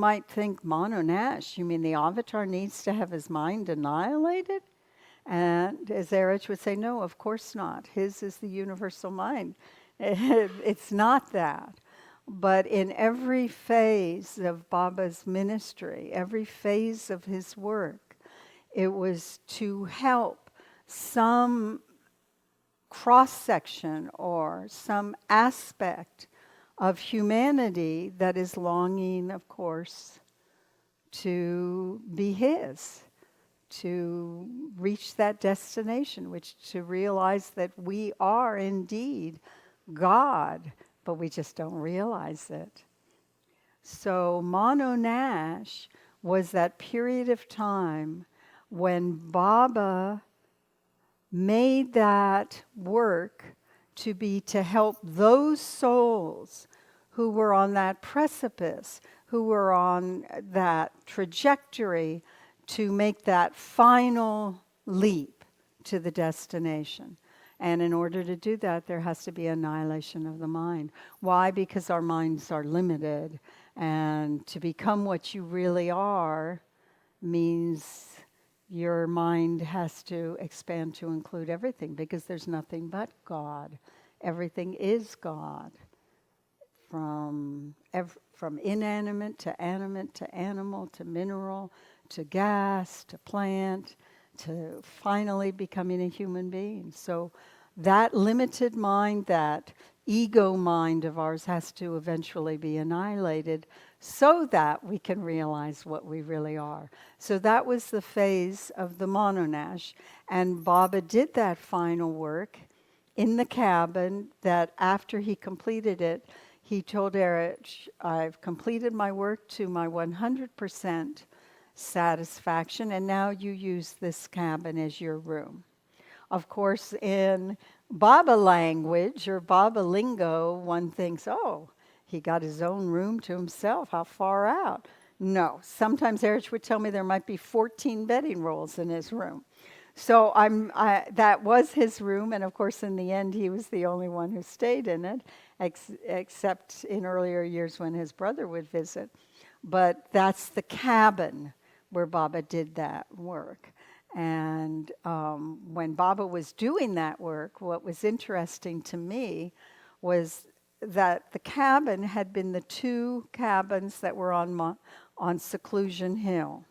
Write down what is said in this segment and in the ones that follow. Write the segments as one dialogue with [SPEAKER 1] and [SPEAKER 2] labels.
[SPEAKER 1] might think, Mono-Nash, you mean the avatar needs to have his mind annihilated? And as Erich would say, no, of course not. His is the universal mind. It's not that. But in every phase of Baba's ministry, every phase of his work, it was to help some cross-section or some aspect of humanity that is longing, of course, to be his, to reach that destination, which to realize that we are indeed God, but we just don't realize it. So Mono-Nash was that period of time when Baba made that work to be to help those souls who were on that precipice, who were on that trajectory to make that final leap to the destination. And in order to do that, there has to be annihilation of the mind. Why? Because our minds are limited. And to become what you really are means your mind has to expand to include everything, because there's nothing but God. Everything is God. From inanimate to animate to animal to mineral to gas to plant to finally becoming a human being. So that limited mind, that ego mind of ours has to eventually be annihilated so that we can realize what we really are. So that was the phase of the Mono-Nash. And Baba did that final work in the cabin, that after he completed it, he told Erich, I've completed my work to my 100% satisfaction, and now you use this cabin as your room. Of course, in Baba language or Baba lingo, one thinks, oh, he got his own room to himself. How far out? No. Sometimes Erich would tell me there might be 14 bedding rolls in his room. So that was his room, and of course, in the end, he was the only one who stayed in it, except in earlier years when his brother would visit. But that's the cabin where Baba did that work. And when Baba was doing that work, what was interesting to me was that the cabin had been the two cabins that were on Seclusion Hill.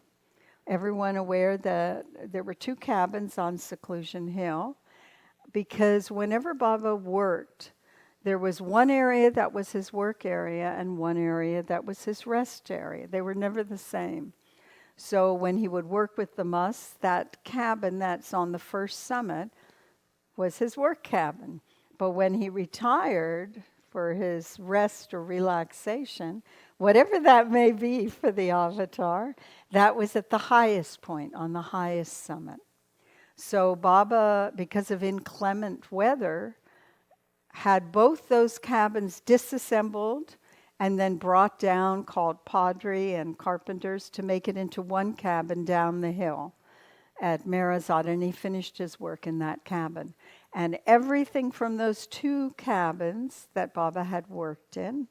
[SPEAKER 1] Everyone aware that there were two cabins on Seclusion Hill, because whenever Baba worked, there was one area that was his work area and one area that was his rest area. They were never the same. So when he would work with the Mus, that cabin that's on the first summit was his work cabin. But when he retired for his rest or relaxation, whatever that may be for the avatar, that was at the highest point, on the highest summit. So Baba, because of inclement weather, had both those cabins disassembled and then brought down, called Padre and carpenters, to make it into one cabin down the hill at Marazad, and he finished his work in that cabin. And everything from those two cabins that Baba had worked in,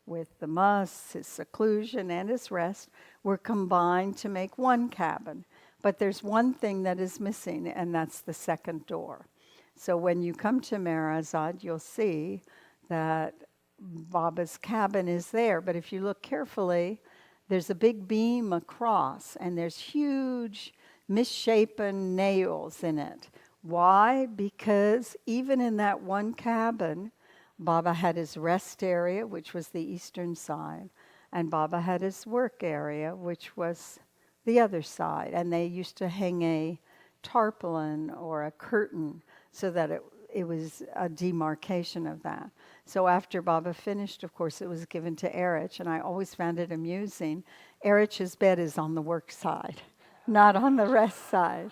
[SPEAKER 1] with the Mus, his seclusion, and his rest, were combined to make one cabin. But there's one thing that is missing, and that's the second door. So when you come to Marazad, you'll see that Baba's cabin is there. But if you look carefully, there's a big beam across, and there's huge misshapen nails in it. Why? Because even in that one cabin, Baba had his rest area, which was the eastern side, and Baba had his work area, which was the other side. And they used to hang a tarpaulin or a curtain so that it was a demarcation of that. So after Baba finished, of course, it was given to Erich, and I always found it amusing. Erich's bed is on the work side, not on the rest side.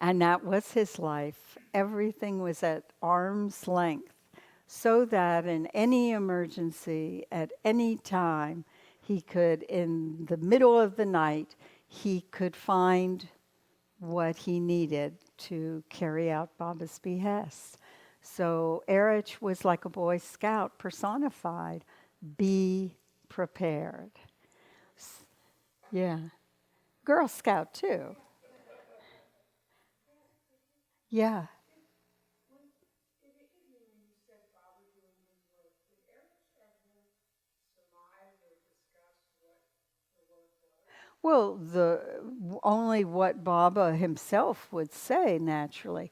[SPEAKER 1] And that was his life. Everything was at arm's length, so that in any emergency, at any time, he could, in the middle of the night, he could find what he needed to carry out Baba's behest. So Erich was like a Boy Scout personified. Be prepared. Yeah. Girl Scout too. Yeah. Well, only what Baba himself would say naturally.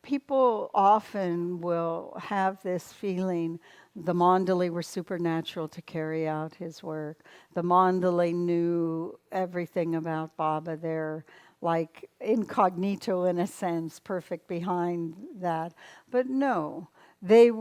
[SPEAKER 1] People often will have this feeling the Mandali were supernatural to carry out his work. The Mandali knew everything about Baba. They're like incognito in a sense, perfect behind that. But no, they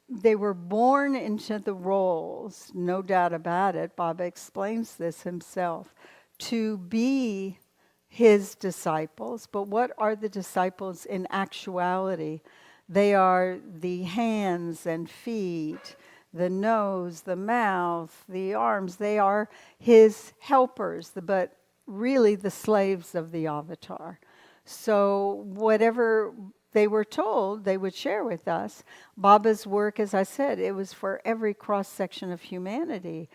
[SPEAKER 1] they were born into the roles, no doubt about it. Baba explains this himself, to be his disciples. But what are the disciples in actuality? They are the hands and feet, the nose, the mouth, the arms. They are his helpers, but really the slaves of the avatar. So whatever they were told, they would share with us. Baba's work, as I said, it was for every cross-section of humanity.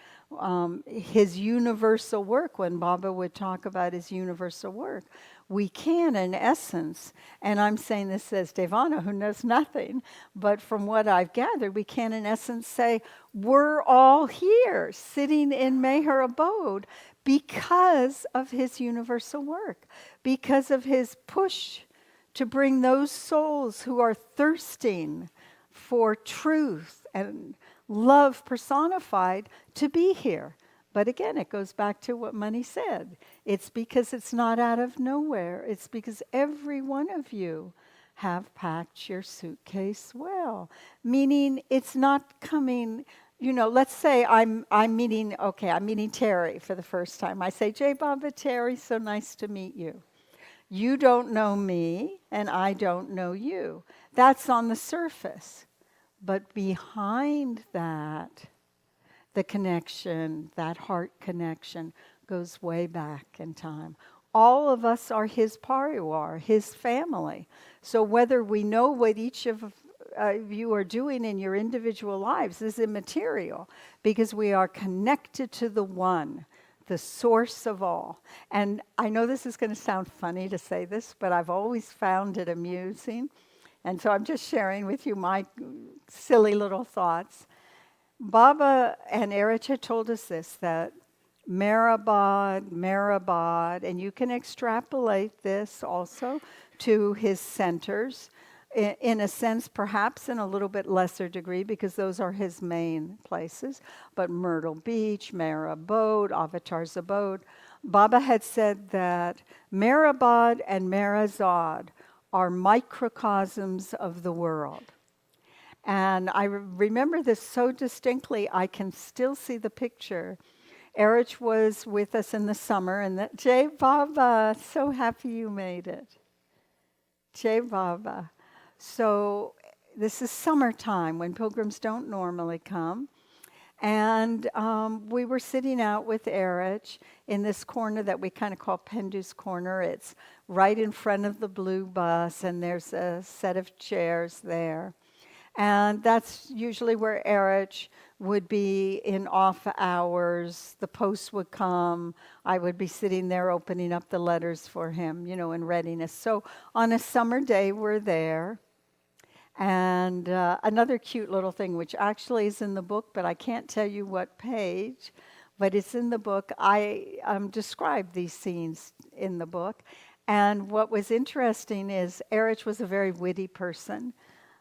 [SPEAKER 1] His universal work, when Baba would talk about his universal work, we can, in essence, and I'm saying this as Davana, who knows nothing, but from what I've gathered, we can, in essence, say, we're all here, sitting in Meher abode, because of his universal work, because of his push to bring those souls who are thirsting for truth and love personified to be here. But again, it goes back to what Mani said. It's because it's not out of nowhere. It's because every one of you have packed your suitcase well. Meaning it's not coming, let's say I'm meeting Terry for the first time. I say, Jai Baba, Terry, so nice to meet you. You don't know me, and I don't know you. That's on the surface. But behind that, the connection, that heart connection, goes way back in time. All of us are his parivar, his family. So whether we know what each of you are doing in your individual lives is immaterial, because we are connected to the one, the source of all. And I know this is going to sound funny to say this, but I've always found it amusing. And so I'm just sharing with you my silly little thoughts. Baba and Ericha told us this, that Merabad, and you can extrapolate this also to his centers, in a sense, perhaps in a little bit lesser degree, because those are his main places. But Myrtle Beach, Mera Abode, Avatar's Abode. Baba had said that Merabad and Merazad are microcosms of the world. And I remember this so distinctly, I can still see the picture. Erich was with us in the summer, and that, Jai Baba, so happy you made it. Jai Baba. So this is summertime when pilgrims don't normally come. And we were sitting out with Erich in this corner that we kind of call Pendu's Corner. It's right in front of the blue bus, and there's a set of chairs there. And that's usually where Erich would be in off hours. The post would come. I would be sitting there opening up the letters for him, in readiness. So on a summer day, we're there. And another cute little thing, which actually is in the book, but I can't tell you what page, but it's in the book. I describe these scenes in the book. And what was interesting is Erich was a very witty person.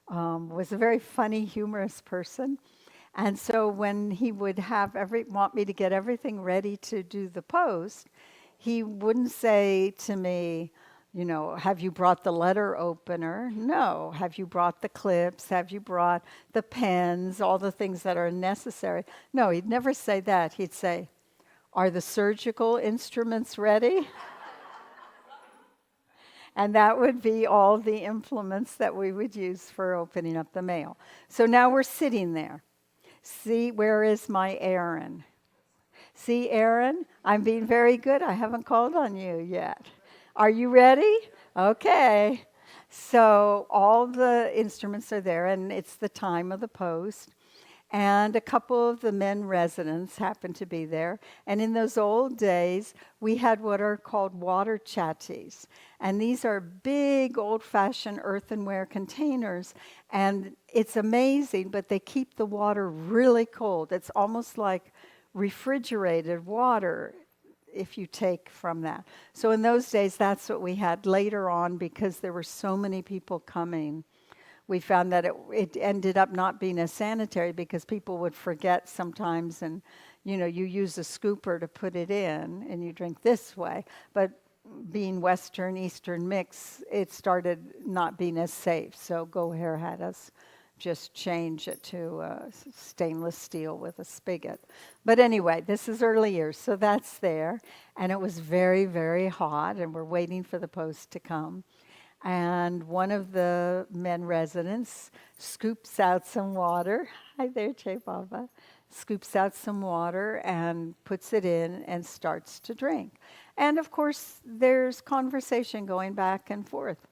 [SPEAKER 1] Was a very funny, humorous person. And so when he would want me to get everything ready to do the post, he wouldn't say to me, have you brought the letter opener? No. Have you brought the clips? Have you brought the pens? All the things that are necessary? No, he'd never say that. He'd say, are the surgical instruments ready? And that would be all the implements that we would use for opening up the mail. So now we're sitting there. See, where is my Aaron? See, Aaron, I'm being very good. I haven't called on you yet. Are you ready? Okay. So all the instruments are there, and it's the time of the post. And a couple of the men residents happened to be there. And in those old days, we had what are called water chatties. And these are big, old-fashioned earthenware containers. And it's amazing, but they keep the water really cold. It's almost like refrigerated water if you take from that. So in those days, that's what we had. Later on, because there were so many people coming, we found that it ended up not being as sanitary because people would forget sometimes, and you use a scooper to put it in and you drink this way. But being Western, Eastern mix, it started not being as safe. So Go Air had us just change it to stainless steel with a spigot. But anyway, this is early years, so that's there. And it was very, very hot, and we're waiting for the post to come. And one of the men residents scoops out some water. Hi there, Che Baba. Scoops out some water and puts it in and starts to drink. And of course, there's conversation going back and forth.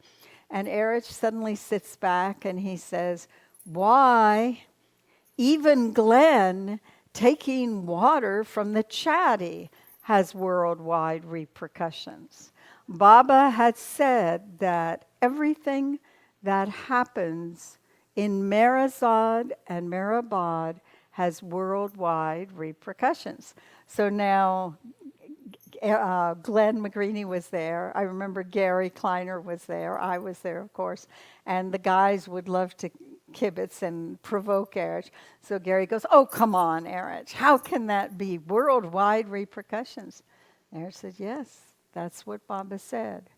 [SPEAKER 1] And Erich suddenly sits back and he says, "Why, even Glenn taking water from the chatty has worldwide repercussions." Baba had said that everything that happens in Marazad and Marabad has worldwide repercussions. So now Glenn McGreeny was there. I remember Gary Kleiner was there. I was there, of course. And the guys would love to kibitz and provoke Erich. So Gary goes, "Oh, come on, Erich. How can that be worldwide repercussions?" Erich said, "Yes, that's what Baba said.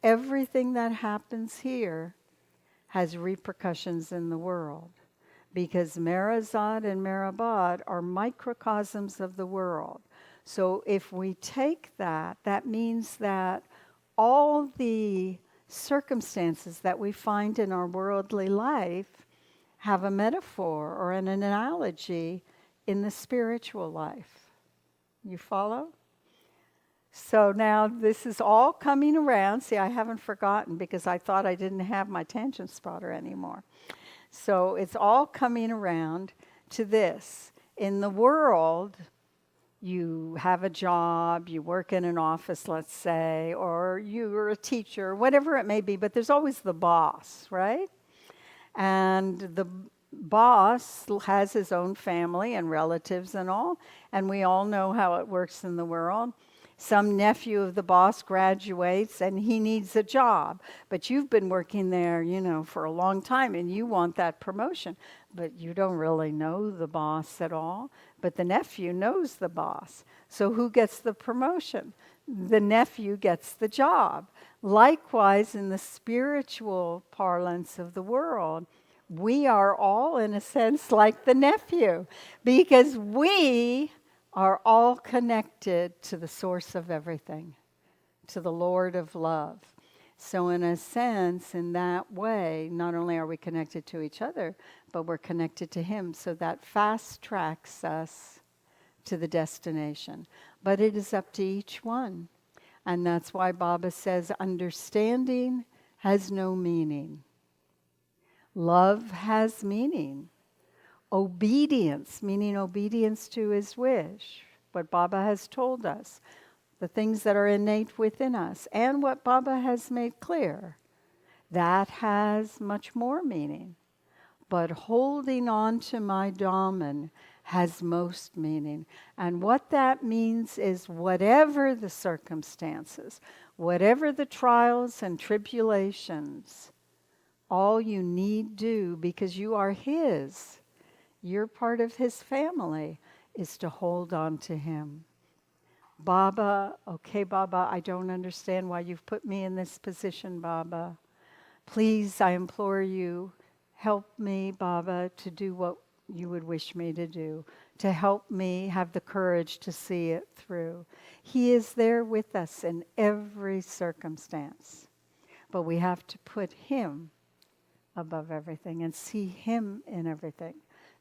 [SPEAKER 1] Everything that happens here has repercussions in the world because Marazad and Marabad are microcosms of the world. So if we take that, that means that all the circumstances that we find in our worldly life have a metaphor or an analogy in the spiritual life. You follow? So now this is all coming around. See, I haven't forgotten because I thought I didn't have my tangent spotter anymore. So it's all coming around to this. In the world, you have a job, you work in an office, let's say, or you're a teacher, whatever it may be, but there's always the boss, right? And the boss has his own family and relatives and all, and we all know how it works in the world. Some nephew of the boss graduates and he needs a job, but you've been working there, for a long time and you want that promotion, but you don't really know the boss at all, but the nephew knows the boss. So who gets the promotion? The nephew gets the job. Likewise, in the spiritual parlance of the world, we are all, in a sense, like the nephew, because we are all connected to the source of everything, to the Lord of love. So in a sense, in that way, not only are we connected to each other, but we're connected to Him. So that fast tracks us to the destination. But it is up to each one. And that's why Baba says, understanding has no meaning. Love has meaning. Obedience, meaning obedience to His wish, what Baba has told us, the things that are innate within us, and what Baba has made clear, that has much more meaning. But holding on to my Dhamman has most meaning. And what that means is whatever the circumstances, whatever the trials and tribulations, all you need do, because you are His, you're part of His family, is to hold on to Him. Baba, okay, Baba, I don't understand why you've put me in this position, Baba. Please, I implore you, help me, Baba, to do what you would wish me to do, to help me have the courage to see it through. He is there with us in every circumstance, but we have to put Him above everything and see Him in everything,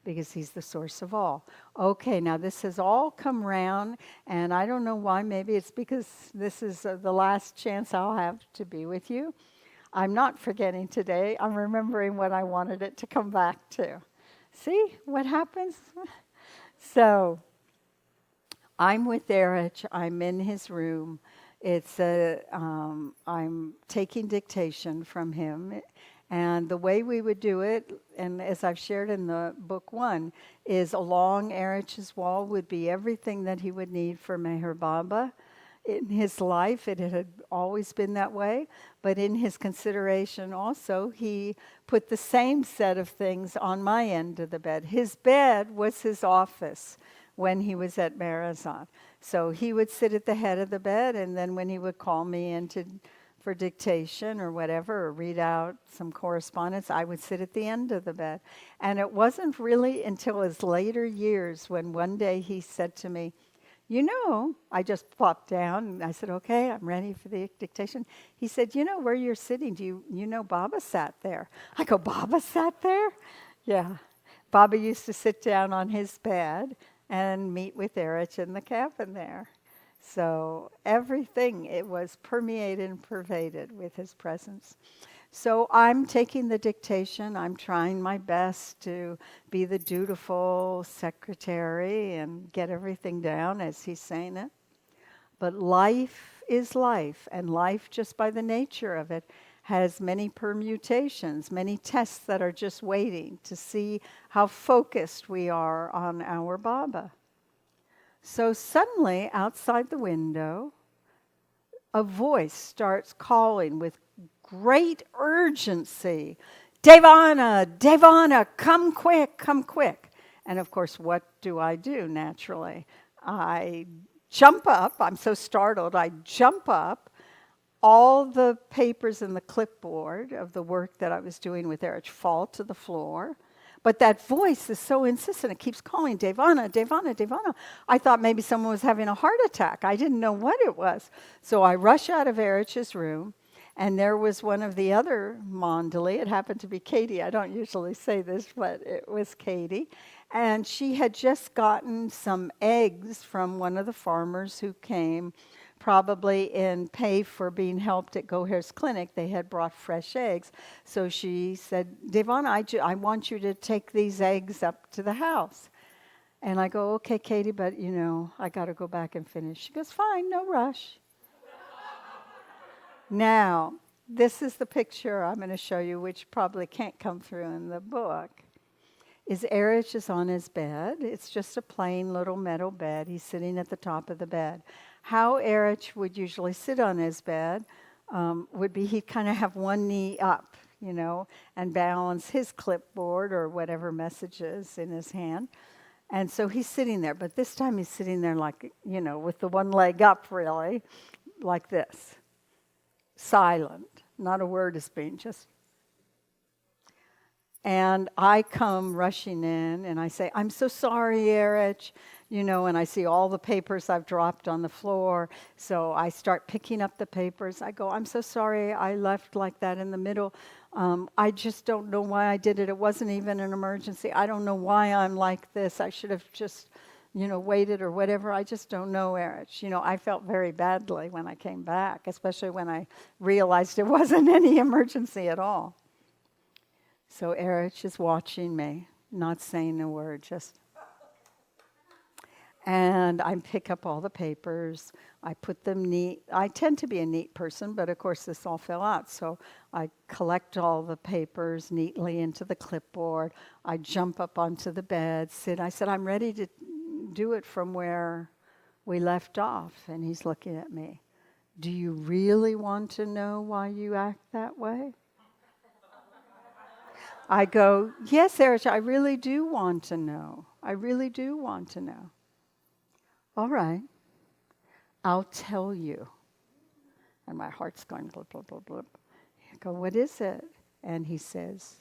[SPEAKER 1] because He's the source of all. Okay, now this has all come round, and I don't know why. Maybe it's because this is the last chance I'll have to be with you. I'm not forgetting today. I'm remembering what I wanted it to come back to. See what happens? So I'm with Erich. I'm in his room. I'm taking dictation from him. And the way we would do it, and as I've shared in the book one, is along Erich's wall would be everything that he would need for Meher Baba. In his life, it had always been that way, but in his consideration also, he put the same set of things on my end of the bed. His bed was his office when he was at Marazon. So he would sit at the head of the bed, and then when he would call me for dictation or whatever, or read out some correspondence, I would sit at the end of the bed. And it wasn't really until his later years when one day he said to me, you know, I just plopped down and I said, okay, I'm ready for the dictation. He said, you know where you're sitting? Do you know Baba sat there? I go, Baba sat there? Yeah. Baba used to sit down on his bed and meet with Erich in the cabin there. So everything, it was permeated and pervaded with his presence. So I'm taking the dictation. I'm trying my best to be the dutiful secretary and get everything down as he's saying it. But life is life, and life, just by the nature of it, has many permutations, many tests that are just waiting to see how focused we are on our Baba. So suddenly, outside the window, a voice starts calling with great urgency, Davana, Davana, come quick, come quick. And of course, what do? Naturally? I jump up. I'm so startled. I jump up. All the papers in the clipboard of the work that I was doing with Erich fall to the floor. But that voice is so insistent. It keeps calling, Davana, Davana, Davana. I thought maybe someone was having a heart attack. I didn't know what it was. So I rush out of Erich's room, and there was one of the other Mandali. It happened to be Katie. I don't usually say this, but it was Katie. And she had just gotten some eggs from one of the farmers who came, probably in pay for being helped at Goher's clinic. They had brought fresh eggs. So she said, Devana, I want you to take these eggs up to the house. And I go, okay, Katie, but I got to go back and finish. She goes, fine, no rush. Now, this is the picture I'm going to show you, which probably can't come through in the book. Erich is on his bed. It's just a plain little metal bed. He's sitting at the top of the bed. How Erich would usually sit on his bed would be he'd kind of have one knee up, and balance his clipboard or whatever messages in his hand. And so he's sitting there. But this time he's sitting there like, with the one leg up really, like this. Silent. Not a word is being just... And I come rushing in, and I say, I'm so sorry, Erich, and I see all the papers I've dropped on the floor. So I start picking up the papers. I go, I'm so sorry I left like that in the middle. I just don't know why I did it. It wasn't even an emergency. I don't know why I'm like this. I should have just, waited or whatever. I just don't know, Erich. I felt very badly when I came back, especially when I realized it wasn't any emergency at all. So Erich is watching me, not saying a word, just... And I pick up all the papers. I put them neat. I tend to be a neat person, but of course this all fell out. So I collect all the papers neatly into the clipboard. I jump up onto the bed, sit. I said, I'm ready to do it from where we left off. And he's looking at me. Do you really want to know why you act that way? I go, yes, Erich, I really do want to know. I really do want to know. All right, I'll tell you. And my heart's going blip, blip, blip, blip. I go, what is it? And he says,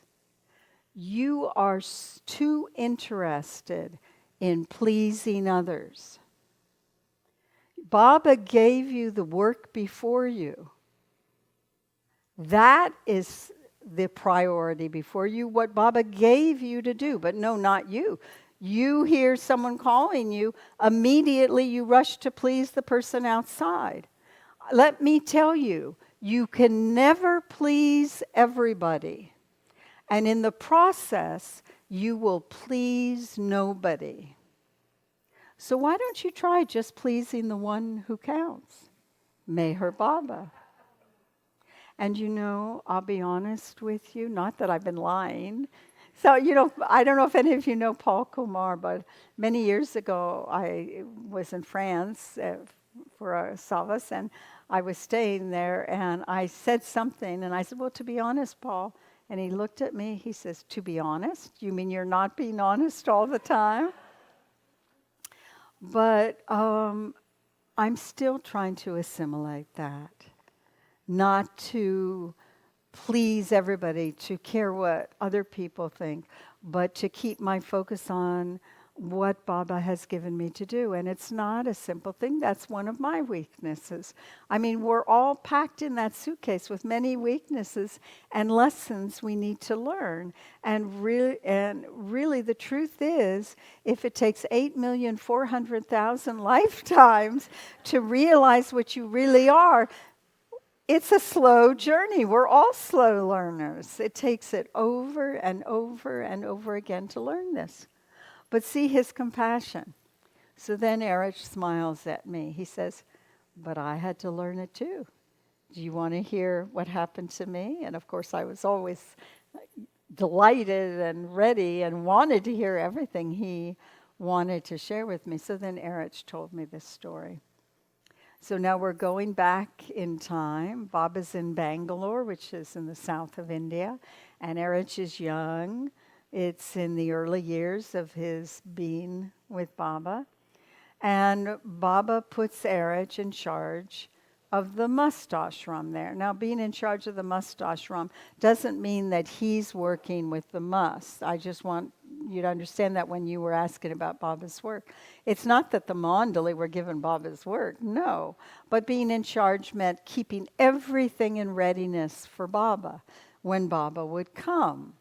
[SPEAKER 1] you are too interested in pleasing others. Baba gave you the work before you. That is the priority before you, what Baba gave you to do. But no, not you. You hear someone calling you, immediately you rush to please the person outside. Let me tell you, you can never please everybody. And in the process, you will please nobody. So why don't you try just pleasing the one who counts? Meher Baba. And I'll be honest with you, not that I've been lying. So, I don't know if any of you know Paul Kumar, but many years ago I was in France for a solace, and I was staying there, and I said something, and I said, well, to be honest, Paul, and he looked at me, he says, to be honest? You mean you're not being honest all the time? But I'm still trying to assimilate that. Not to please everybody, to care what other people think, but to keep my focus on what Baba has given me to do. And it's not a simple thing. That's one of my weaknesses. I mean, we're all packed in that suitcase with many weaknesses and lessons we need to learn. And really the truth is, if it takes 8,400,000 lifetimes to realize what you really are, it's a slow journey. We're all slow learners. It takes it over and over and over again to learn this. But see his compassion. So then Erich smiles at me. He says, but I had to learn it too. Do you want to hear what happened to me? And of course, I was always delighted and ready and wanted to hear everything he wanted to share with me. So then Erich told me this story. So now we're going back in time. Baba's in Bangalore, which is in the south of India, and Erich is young. It's in the early years of his being with Baba. And Baba puts Erich in charge of the must ashram there. Now, being in charge of the must ashram doesn't mean that he's working with the must. I just want you to understand that when you were asking about Baba's work. It's not that the Mandali were given Baba's work, no. But being in charge meant keeping everything in readiness for Baba when Baba would come.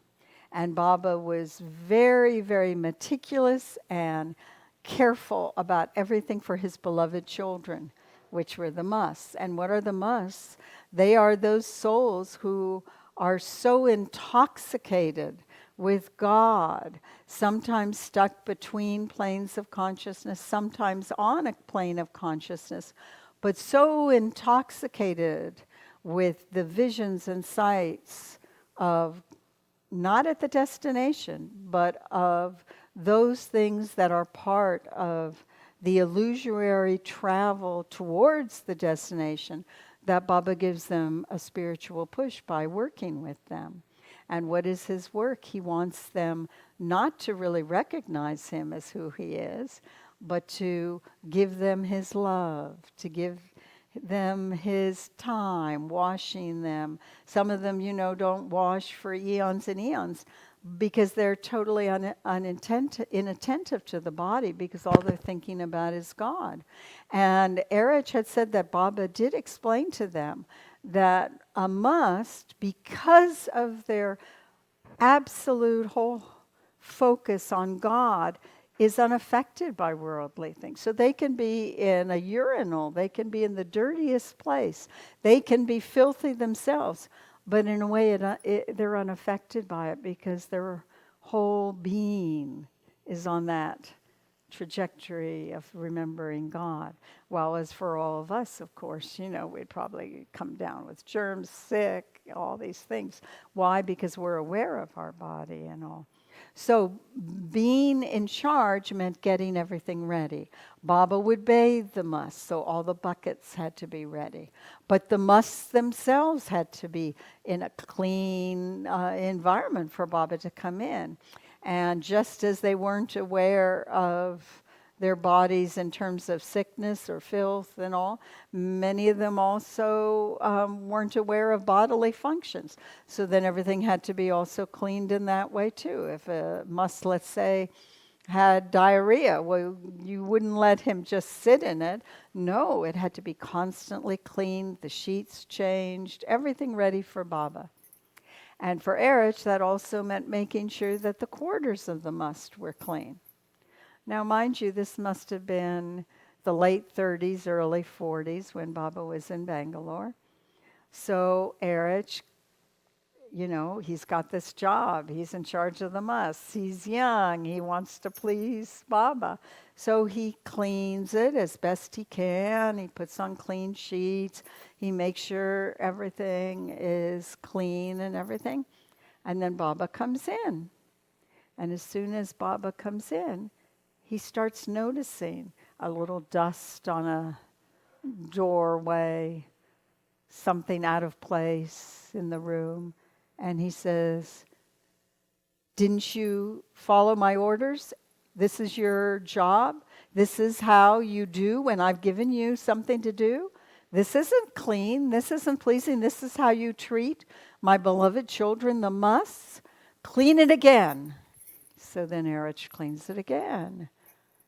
[SPEAKER 1] And Baba was very, very meticulous and careful about everything for his beloved children, which were the musts. And what are the musts? They are those souls who are so intoxicated with God, sometimes stuck between planes of consciousness, sometimes on a plane of consciousness, but so intoxicated with the visions and sights of not at the destination, but of those things that are part of the illusory travel towards the destination, that Baba gives them a spiritual push by working with them. And what is his work? He wants them not to really recognize him as who he is, but to give them his love, to give them his time, washing them. Some of them, don't wash for eons and eons because they're totally inattentive to the body, because all they're thinking about is God. And Erich had said that Baba did explain to them that a must, because of their absolute whole focus on God, is unaffected by worldly things. So they can be in a urinal, they can be in the dirtiest place, they can be filthy themselves, but in a way they're unaffected by it because their whole being is on that trajectory of remembering God. While as for all of us, of course, we'd probably come down with germs, sick, all these things. Why? Because we're aware of our body and all. So being in charge meant getting everything ready. Baba would bathe the musts, so all the buckets had to be ready. But the musts themselves had to be in a clean environment for Baba to come in. And just as they weren't aware of their bodies in terms of sickness or filth and all, many of them also weren't aware of bodily functions. So then everything had to be also cleaned in that way too. If a must, let's say, had diarrhea, well, you wouldn't let him just sit in it. No, it had to be constantly cleaned, the sheets changed, everything ready for Baba. And for Erich, that also meant making sure that the quarters of the must were clean. Now, mind you, this must have been the late 30s, early 40s when Baba was in Bangalore. So Erich, he's got this job. He's in charge of the muss. He's young. He wants to please Baba. So he cleans it as best he can. He puts on clean sheets. He makes sure everything is clean and everything. And then Baba comes in. And as soon as Baba comes in, he starts noticing a little dust on a doorway, something out of place in the room. And he says, "Didn't you follow my orders? This is your job. This is how you do when I've given you something to do. This isn't clean. This isn't pleasing. This is how you treat my beloved children, the muss. Clean it again." So then Erich cleans it again.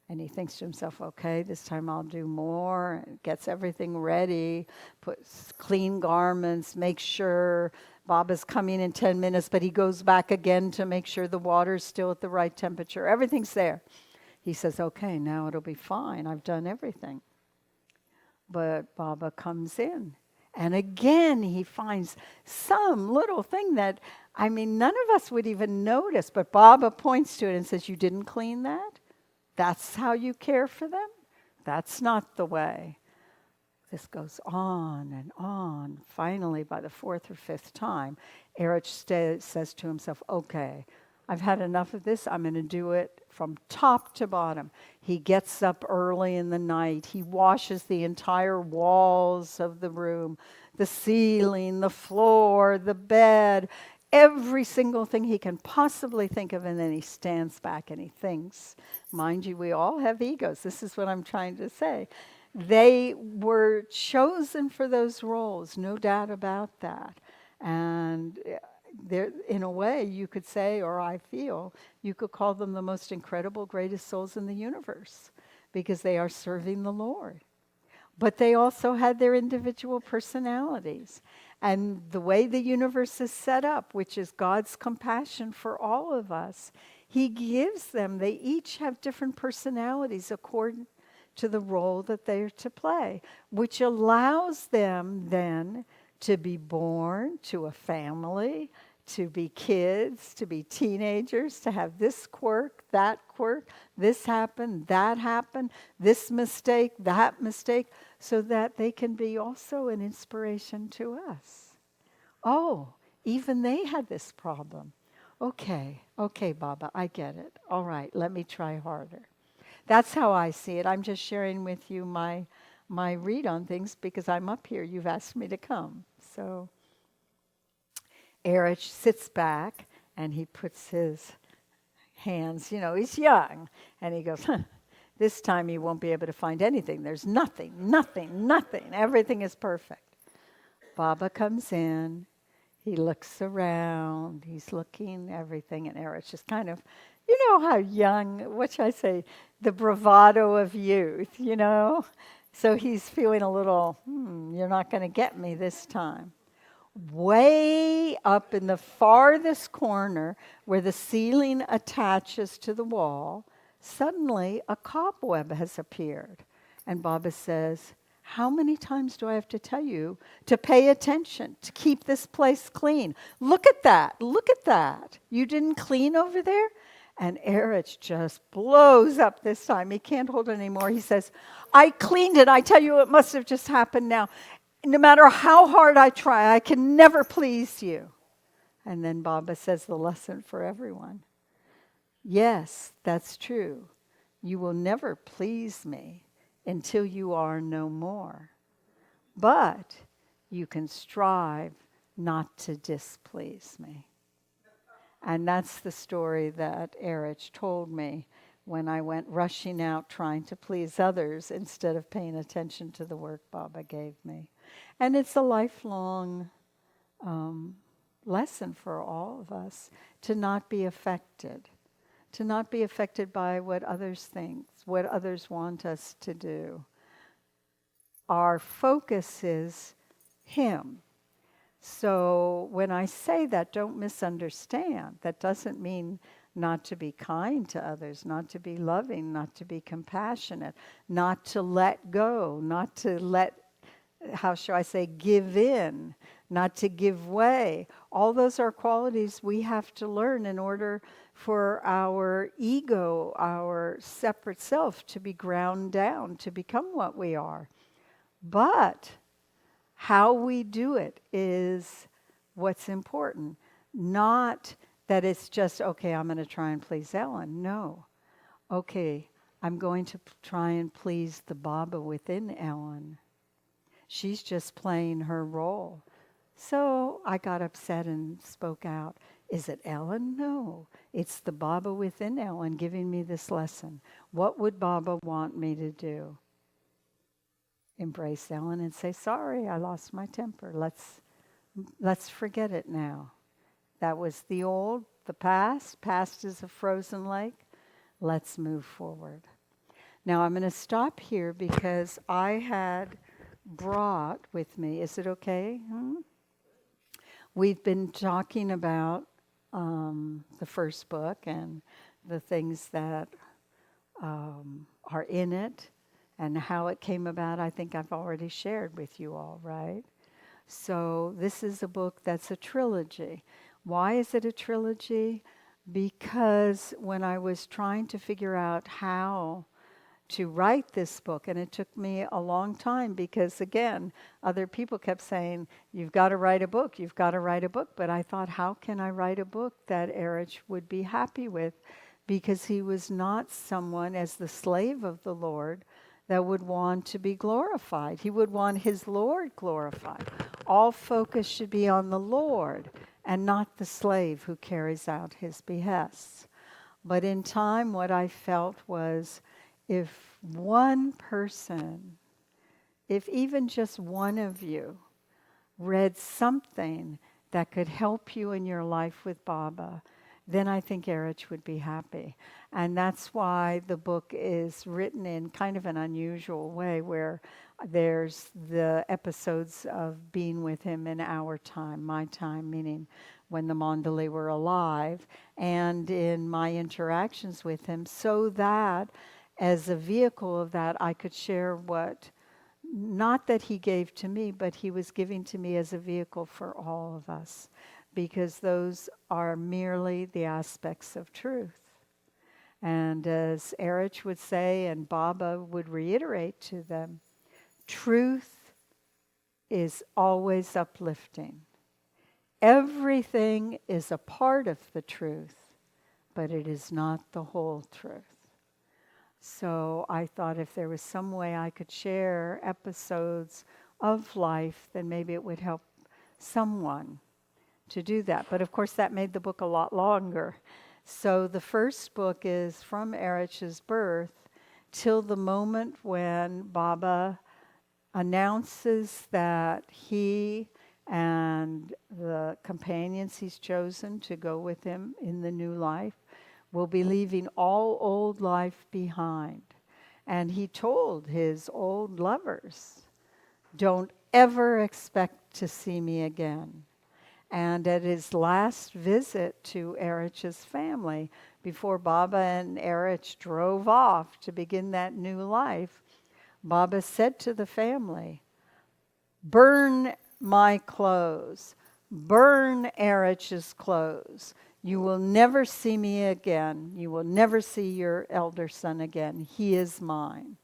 [SPEAKER 1] And he thinks to himself, okay, this time I'll do more. Gets everything ready, puts clean garments, makes sure Baba's coming in 10 minutes, but he goes back again to make sure the water's still at the right temperature. Everything's there. He says, okay, now it'll be fine. I've done everything. But Baba comes in. And again, he finds some little thing that, none of us would even notice. But Baba points to it and says, you didn't clean that? That's how you care for them? That's not the way. This goes on and on. Finally, by the fourth or fifth time, Erich says to himself, okay, I've had enough of this. I'm going to do it from top to bottom. He gets up early in the night. He washes the entire walls of the room, the ceiling, the floor, the bed, every single thing he can possibly think of, and then he stands back and he thinks. Mind you, we all have egos. This is what I'm trying to say. They were chosen for those roles, no doubt about that. And in a way, you could say, or I feel, you could call them the most incredible, greatest souls in the universe, because they are serving the Lord. But they also had their individual personalities. And the way the universe is set up, which is God's compassion for all of us, He gives them, they each have different personalities according to the role that they're to play, which allows them then to be born to a family, to be kids, to be teenagers, to have this quirk, this happened, this mistake, that mistake, so that they can be also an inspiration to us. Oh, even they had this problem. Okay, Baba, I get it. All right, let me try harder. That's how I see it. I'm just sharing with you my read on things because I'm up here. You've asked me to come. So Erich sits back and he puts his hands, he's young, and he goes, this time you won't be able to find anything. There's nothing. Everything is perfect. Baba comes in. He looks around. He's looking everything, and Erich is kind of, how young, what should I say, the bravado of youth, So he's feeling a little, you're not going to get me this time. Way up in the farthest corner where the ceiling attaches to the wall, suddenly a cobweb has appeared. And Baba says, how many times do I have to tell you to pay attention, to keep this place clean? Look at that. You didn't clean over there? And Erich just blows up this time. He can't hold it anymore. He says, I cleaned it. I tell you, it must have just happened now. No matter how hard I try, I can never please you. And then Baba says the lesson for everyone. Yes, that's true. You will never please me until you are no more. But you can strive not to displease me. And that's the story that Erich told me when I went rushing out trying to please others instead of paying attention to the work Baba gave me. And it's a lifelong lesson for all of us to not be affected by what others think, what others want us to do. Our focus is Him. So when I say that, don't misunderstand. That doesn't mean not to be kind to others, not to be loving, not to be compassionate, not to let go, not to let, how shall I say, give in, not to give way. All those are qualities we have to learn in order for our ego, our separate self, to be ground down, to become what we are. But how we do it is what's important. Not that it's just, okay, I'm going to try and please Ellen. No. Okay, I'm going to try and please the Baba within Ellen. She's just playing her role. So I got upset and spoke out. Is it Ellen? No. It's the Baba within Ellen giving me this lesson. What would Baba want me to do? Embrace Ellen and say, sorry, I lost my temper. Let's forget it now. That was the old, the past. Past is a frozen lake. Let's move forward. Now I'm going to stop here because I had brought with me, is it okay? We've been talking about the first book and the things that are in it and how it came about. I think I've already shared with you all, right? So this is a book that's a trilogy. Why is it a trilogy? Because when I was trying to figure out how to write this book, and it took me a long time because, again, other people kept saying, you've got to write a book, you've got to write a book. But I thought, how can I write a book that Erich would be happy with? Because he was not someone, as the slave of the Lord, that would want to be glorified. He would want his Lord glorified. All focus should be on the Lord and not the slave who carries out his behests. But in time, what I felt was, if one person, if even just one of you read something that could help you in your life with Baba, then I think Erich would be happy. And that's why the book is written in kind of an unusual way, where there's the episodes of being with him in our time, my time, meaning when the Mandalay were alive, and in my interactions with him, so that as a vehicle of that, I could share what, not that he gave to me, but he was giving to me as a vehicle for all of us, because those are merely the aspects of truth. And as Erich would say, and Baba would reiterate to them, truth is always uplifting. Everything is a part of the truth, but it is not the whole truth. So I thought if there was some way I could share episodes of life, then maybe it would help someone to do that. But of course that made the book a lot longer. So the first book is from Erich's birth till the moment when Baba announces that he and the companions he's chosen to go with him in the new life will be leaving all old life behind. And he told his old lovers, don't ever expect to see me again. And at his last visit to Erich's family, before Baba and Erich drove off to begin that new life, Baba said to the family, burn my clothes, burn Erich's clothes. You will never see me again. You will never see your elder son again. He is mine.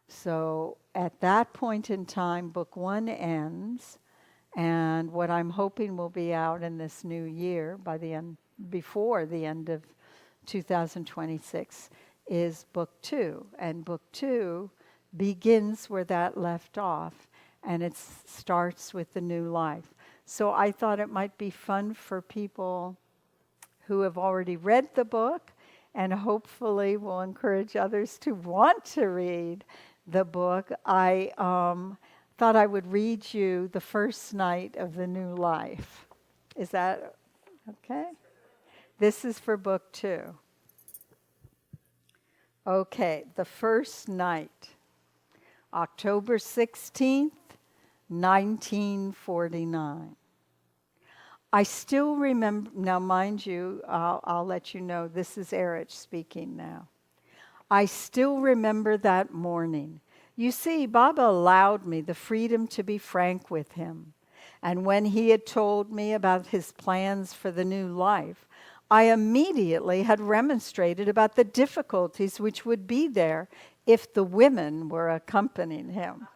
[SPEAKER 1] So at that point in time, book one ends. And what I'm hoping will be out in this new year, by the end, before the end of 2026, is book two. And book two begins where that left off, and it starts with the new life. So I thought it might be fun for people who have already read the book, and hopefully will encourage others to want to read the book. I thought I would read you the first night of the new life. Is that okay? This is for book two. Okay, the first night, October 16th, 1949. I still remember, now mind you, I'll let you know, this is Erich speaking now. I still remember that morning. You see, Baba allowed me the freedom to be frank with him. And when he had told me about his plans for the new life, I immediately had remonstrated about the difficulties which would be there if the women were accompanying him.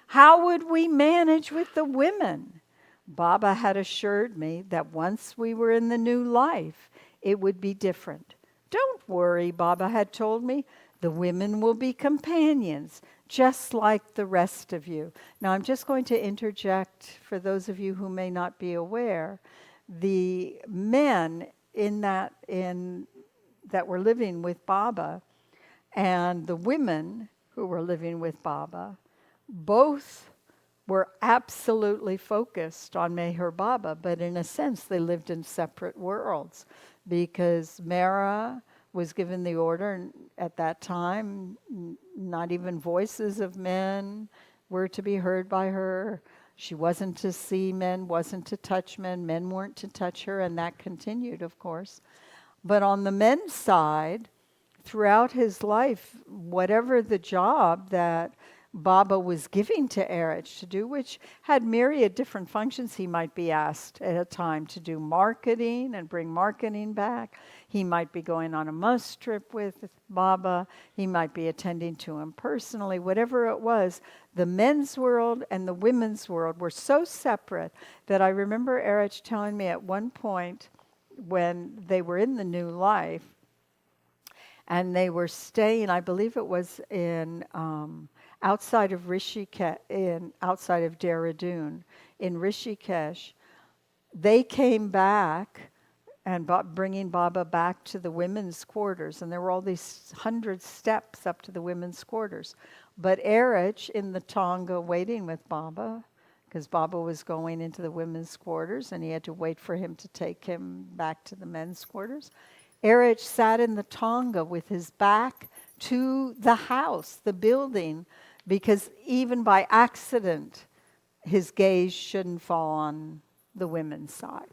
[SPEAKER 1] How would we manage with the women? Baba had assured me that once we were in the new life, it would be different. Don't worry, Baba had told me. The women will be companions, just like the rest of you. Now, I'm just going to interject for those of you who may not be aware. The men that were living with Baba and the women who were living with Baba, both were absolutely focused on Meher Baba, but in a sense they lived in separate worlds because Mara was given the order at that time, not even voices of men were to be heard by her. She wasn't to see men, wasn't to touch men, men weren't to touch her, and that continued, of course. But on the men's side, throughout his life, whatever the job that Baba was giving to Erich to do, which had myriad different functions. He might be asked at a time to do marketing and bring marketing back. He might be going on a mus trip with Baba. He might be attending to him personally. Whatever it was, the men's world and the women's world were so separate that I remember Erich telling me at one point when they were in the new life and they were staying, I believe it was in outside of outside of Dehradun, in Rishikesh, they came back and bringing Baba back to the women's quarters, and there were all these 100 steps up to the women's quarters. But Erich in the Tonga waiting with Baba, because Baba was going into the women's quarters, and he had to wait for him to take him back to the men's quarters. Erich sat in the Tonga with his back to the house, the building, because even by accident, his gaze shouldn't fall on the women's side.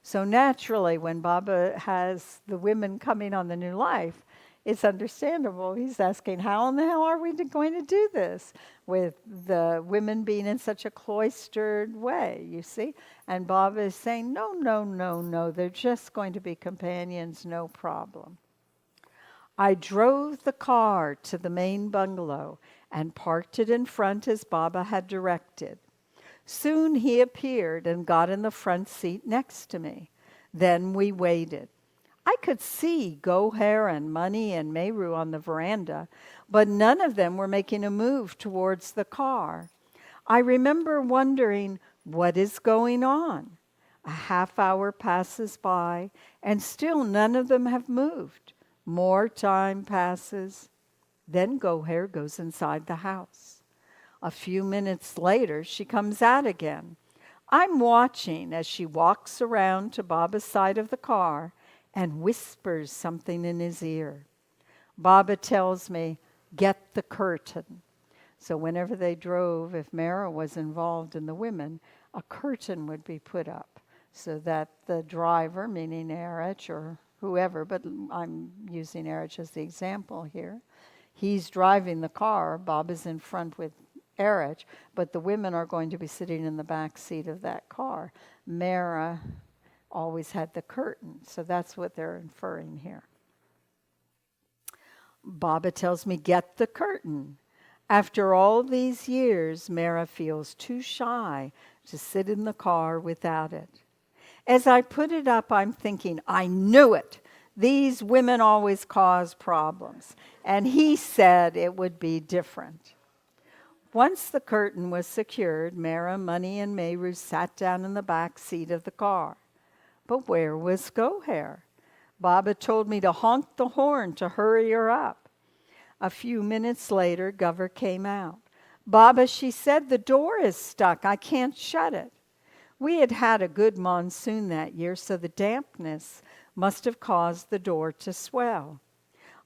[SPEAKER 1] So naturally, when Baba has the women coming on the new life, it's understandable. He's asking, how in the hell are we going to do this with the women being in such a cloistered way, you see? And Baba is saying, no, no, no, no, they're just going to be companions, no problem. I drove the car to the main bungalow and parked it in front as Baba had directed. Soon he appeared and got in the front seat next to me. Then we waited. I could see Goher and Mani and Meru on the veranda, but none of them were making a move towards the car. I remember wondering, what is going on? A half hour passes by, and still none of them have moved. More time passes. Then Goher goes inside the house. A few minutes later, she comes out again. I'm watching as she walks around to Baba's side of the car and whispers something in his ear. Baba tells me, get the curtain. So whenever they drove, if Mara was involved in the women, a curtain would be put up so that the driver, meaning Erich or whoever, but I'm using Erich as the example here, he's driving the car, Baba's in front with Erich, but the women are going to be sitting in the back seat of that car. Mara always had the curtain, so that's what they're inferring here. Baba tells me, get the curtain. After all these years, Mara feels too shy to sit in the car without it. As I put it up, I'm thinking, I knew it. These women always cause problems. And he said it would be different. Once the curtain was secured, Mara, Mani, and Meru sat down in the back seat of the car. But where was Goher? Baba told me to honk the horn to hurry her up. A few minutes later, Gover came out. Baba, she said, the door is stuck. I can't shut it. We had had a good monsoon that year, so the dampness must have caused the door to swell.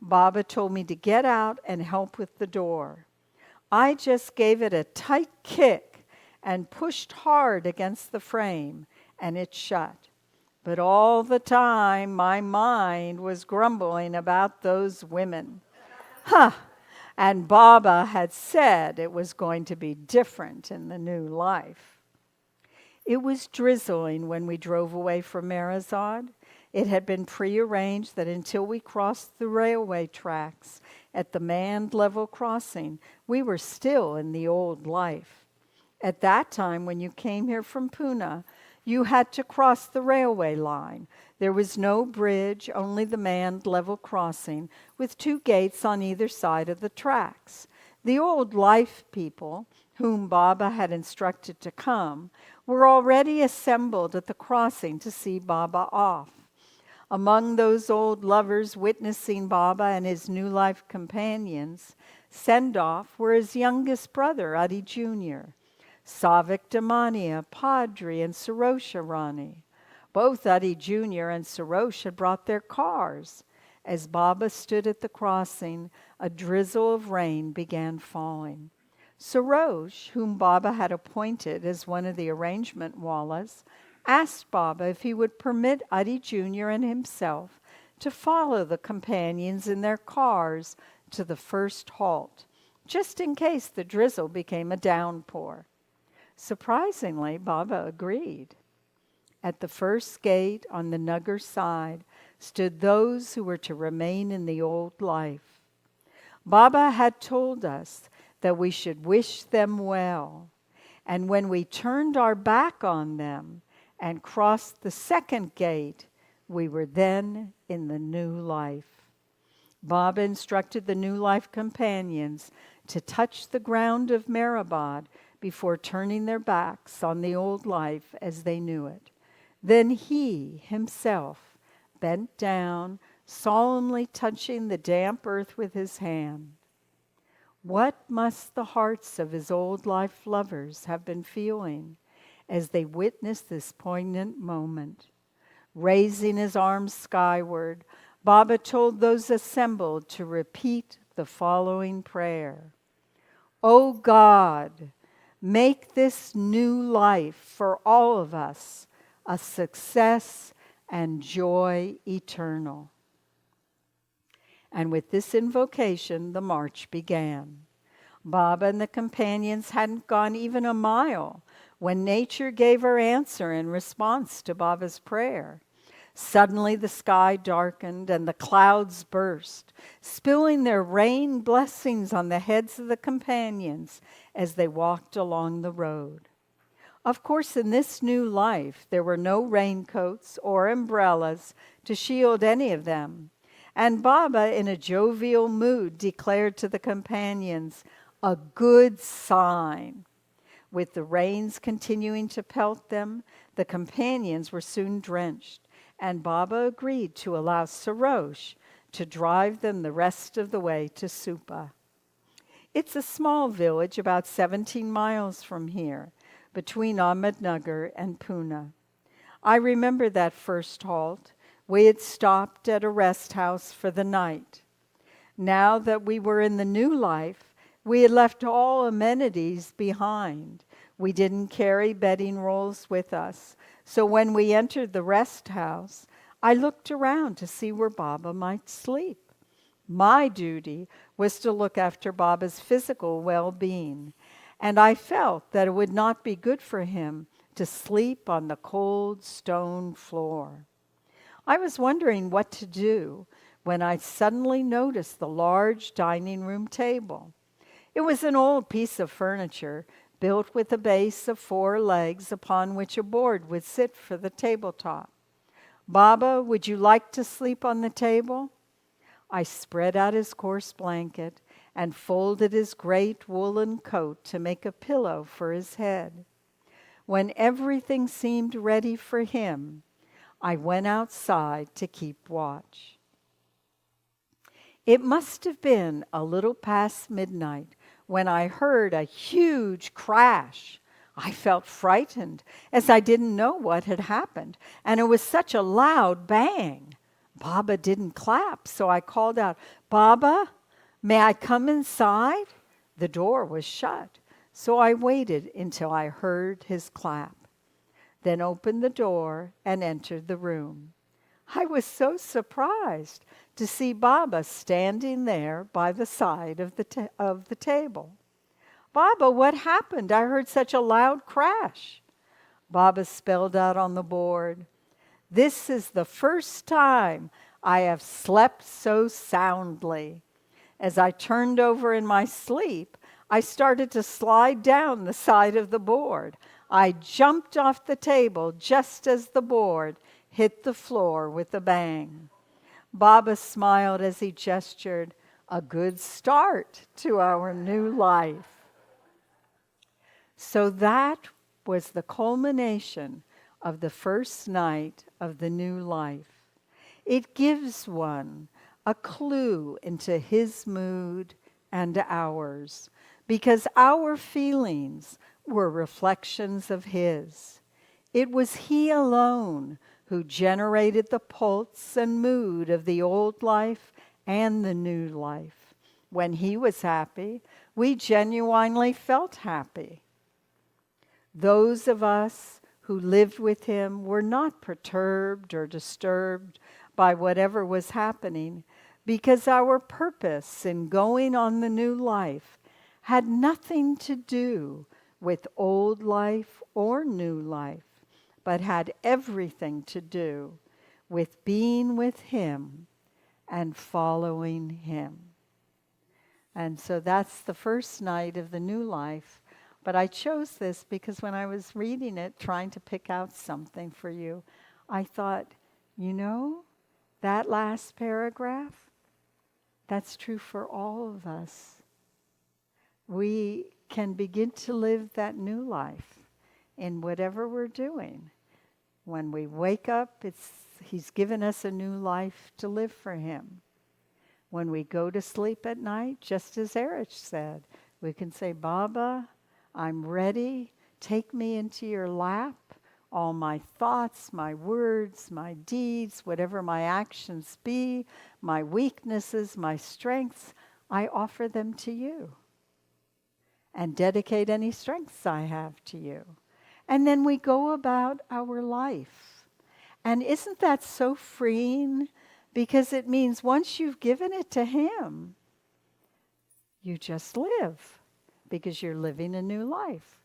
[SPEAKER 1] Baba told me to get out and help with the door. I just gave it a tight kick and pushed hard against the frame, and it shut. But all the time, my mind was grumbling about those women. And Baba had said it was going to be different in the new life. It was drizzling when we drove away from Marazad. It had been prearranged that until we crossed the railway tracks at the manned level crossing, we were still in the old life. At that time, when you came here from Pune, you had to cross the railway line. There was no bridge, only the manned level crossing, with 2 gates on either side of the tracks. The old life people, whom Baba had instructed to come, were already assembled at the crossing to see Baba off. Among those old lovers witnessing Baba and his new life companions send off were his youngest brother, Adi Jr., Savik Damania, Padri, and Sarosha Rani. Both Adi Jr. and Sarosh had brought their cars. As Baba stood at the crossing, a drizzle of rain began falling. Sarosh, whom Baba had appointed as one of the arrangement wallahs, asked Baba if he would permit Adi Jr. and himself to follow the companions in their cars to the first halt, just in case the drizzle became a downpour. Surprisingly, Baba agreed. At the first gate on the Nagar side stood those who were to remain in the old life. Baba had told us that we should wish them well, and when we turned our back on them and crossed the second gate, we were then in the new life. Baba instructed the new life companions to touch the ground of Mehrabad before turning their backs on the old life as they knew it. Then he himself bent down, solemnly touching the damp earth with his hand. What must the hearts of his old life lovers have been feeling as they witnessed this poignant moment? Raising his arms skyward, Baba told those assembled to repeat the following prayer. O God, make this new life for all of us a success and joy eternal. And with this invocation, the march began. Baba and the companions hadn't gone even a mile when nature gave her answer in response to Baba's prayer. Suddenly the sky darkened and the clouds burst, spilling their rain blessings on the heads of the companions as they walked along the road. Of course, in this new life, there were no raincoats or umbrellas to shield any of them. And Baba, in a jovial mood, declared to the companions, a good sign. With the rains continuing to pelt them, the companions were soon drenched, and Baba agreed to allow Sarosh to drive them the rest of the way to Supa. It's a small village about 17 miles from here, between Ahmednagar and Pune. I remember that first halt. We had stopped at a rest house for the night. Now that we were in the new life, we had left all amenities behind. We didn't carry bedding rolls with us. So when we entered the rest house, I looked around to see where Baba might sleep. My duty was to look after Baba's physical well-being, and I felt that it would not be good for him to sleep on the cold stone floor. I was wondering what to do when I suddenly noticed the large dining room table. It was an old piece of furniture built with a base of 4 legs upon which a board would sit for the tabletop. Baba, would you like to sleep on the table? I spread out his coarse blanket and folded his great woolen coat to make a pillow for his head. When everything seemed ready for him, I went outside to keep watch. It must have been a little past midnight when I heard a huge crash. I felt frightened, as I didn't know what had happened, and it was such a loud bang. Baba didn't clap, so I called out, Baba, may I come inside? The door was shut, so I waited until I heard his clap, then opened the door and entered the room. I was so surprised to see Baba standing there by the side of the table. Baba, what happened? I heard such a loud crash. Baba spelled out on the board, "This is the first time I have slept so soundly. As I turned over in my sleep, I started to slide down the side of the board. I jumped off the table just as the board hit the floor with a bang." Baba smiled as he gestured, "A good start to our new life." So that was the culmination of the first night of the new life. It gives one a clue into his mood and ours, because our feelings were reflections of his. It was he alone who generated the pulse and mood of the old life and the new life. When he was happy, we genuinely felt happy. Those of us who lived with him were not perturbed or disturbed by whatever was happening, because our purpose in going on the new life had nothing to do with old life or new life, but had everything to do with being with him and following him. And so that's the first night of the new life. But I chose this because when I was reading it, trying to pick out something for you, I thought, that last paragraph, that's true for all of us. We can begin to live that new life in whatever we're doing. When we wake up, he's given us a new life to live for him. When we go to sleep at night, just as Erich said, we can say, "Baba, I'm ready. Take me into your lap. All my thoughts, my words, my deeds, whatever my actions be, my weaknesses, my strengths, I offer them to you. And dedicate any strengths I have to you." And then we go about our life. And isn't that so freeing? Because it means once you've given it to him, you just live, because you're living a new life.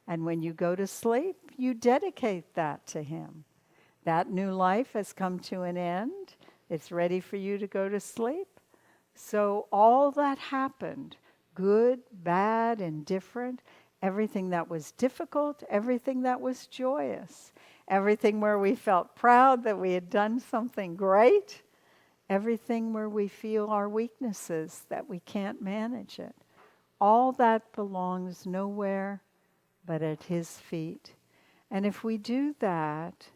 [SPEAKER 1] And when you go to sleep, you dedicate that to him. That new life has come to an end. It's ready for you to go to sleep. So all that happened, good, bad, indifferent, everything that was difficult, everything that was joyous, everything where we felt proud that we had done something great, everything where we feel our weaknesses, that we can't manage it. All that belongs nowhere but at his feet. And if we do that,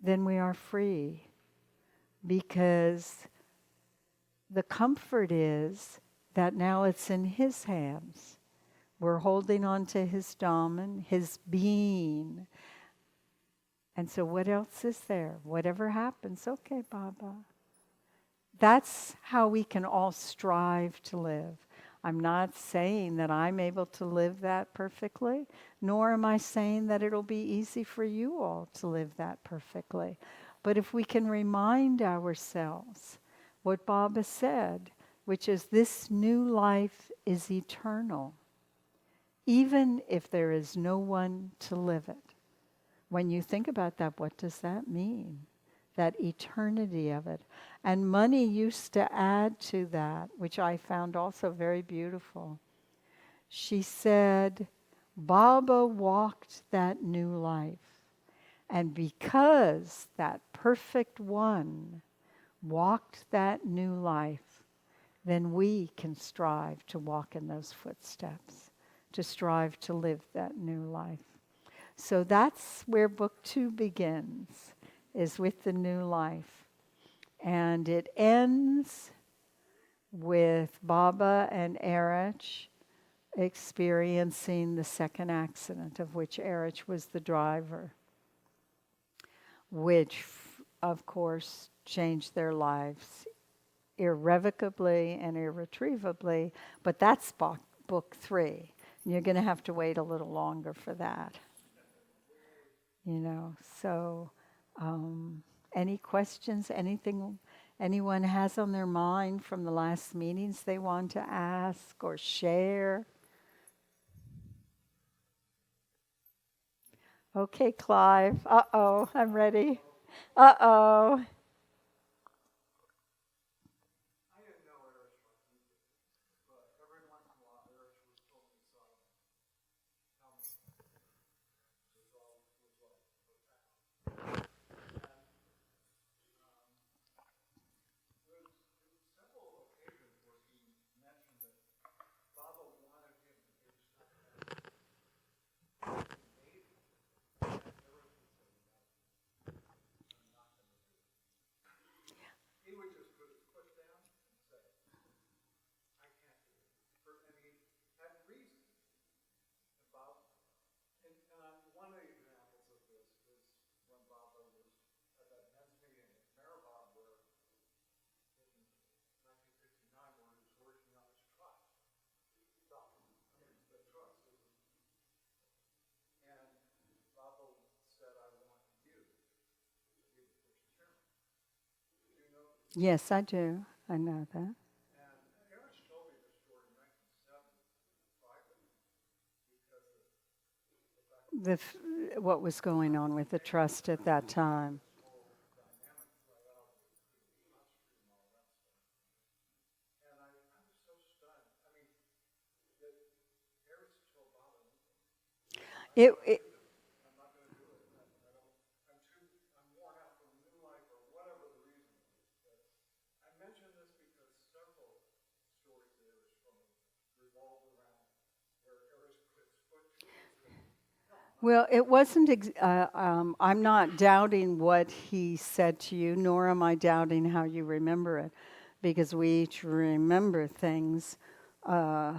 [SPEAKER 1] then we are free, because the comfort is that now it's in his hands. We're holding on to his Daman, his being. And so what else is there? Whatever happens, okay, Baba. That's how we can all strive to live. I'm not saying that I'm able to live that perfectly, nor am I saying that it'll be easy for you all to live that perfectly. But if we can remind ourselves what Baba said, which is this new life is eternal, even if there is no one to live it. When you think about that, what does that mean? That eternity of it. And money used to add to that, which I found also very beautiful. She said, Baba walked that new life. And because that perfect one walked that new life, then we can strive to walk in those footsteps, to strive to live that new life. So that's where book 2 begins, is with the new life. And it ends with Baba and Erich experiencing the second accident, of which Erich was the driver, which, of course, changed their lives irrevocably and irretrievably. But that's book 3. And you're going to have to wait a little longer for that. So any questions, anything anyone has on their mind from the last meetings they want to ask or share? Okay, Clive. Uh-oh, I'm ready. Uh-oh. Yes, I do. I know that. The what was going on with the trust at that time. It well, it wasn't. I'm not doubting what he said to you, nor am I doubting how you remember it, because we each remember things uh,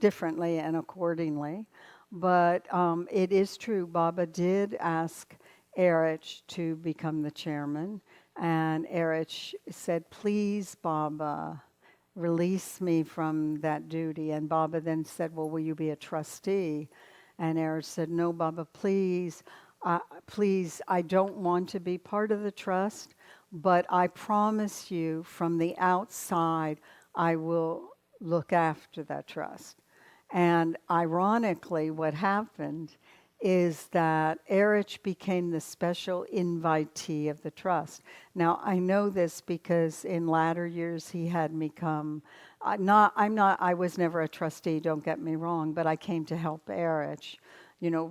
[SPEAKER 1] differently and accordingly. But it is true, Baba did ask Erich to become the chairman, and Erich said, "Please, Baba, release me from that duty." And Baba then said, "Well, will you be a trustee?" And Erich said, "No, Baba, please, please, I don't want to be part of the trust, but I promise you from the outside, I will look after that trust." And ironically, what happened is that Erich became the special invitee of the trust. Now, I know this because in latter years he had me come. I was never a trustee, don't get me wrong, but I came to help Erich,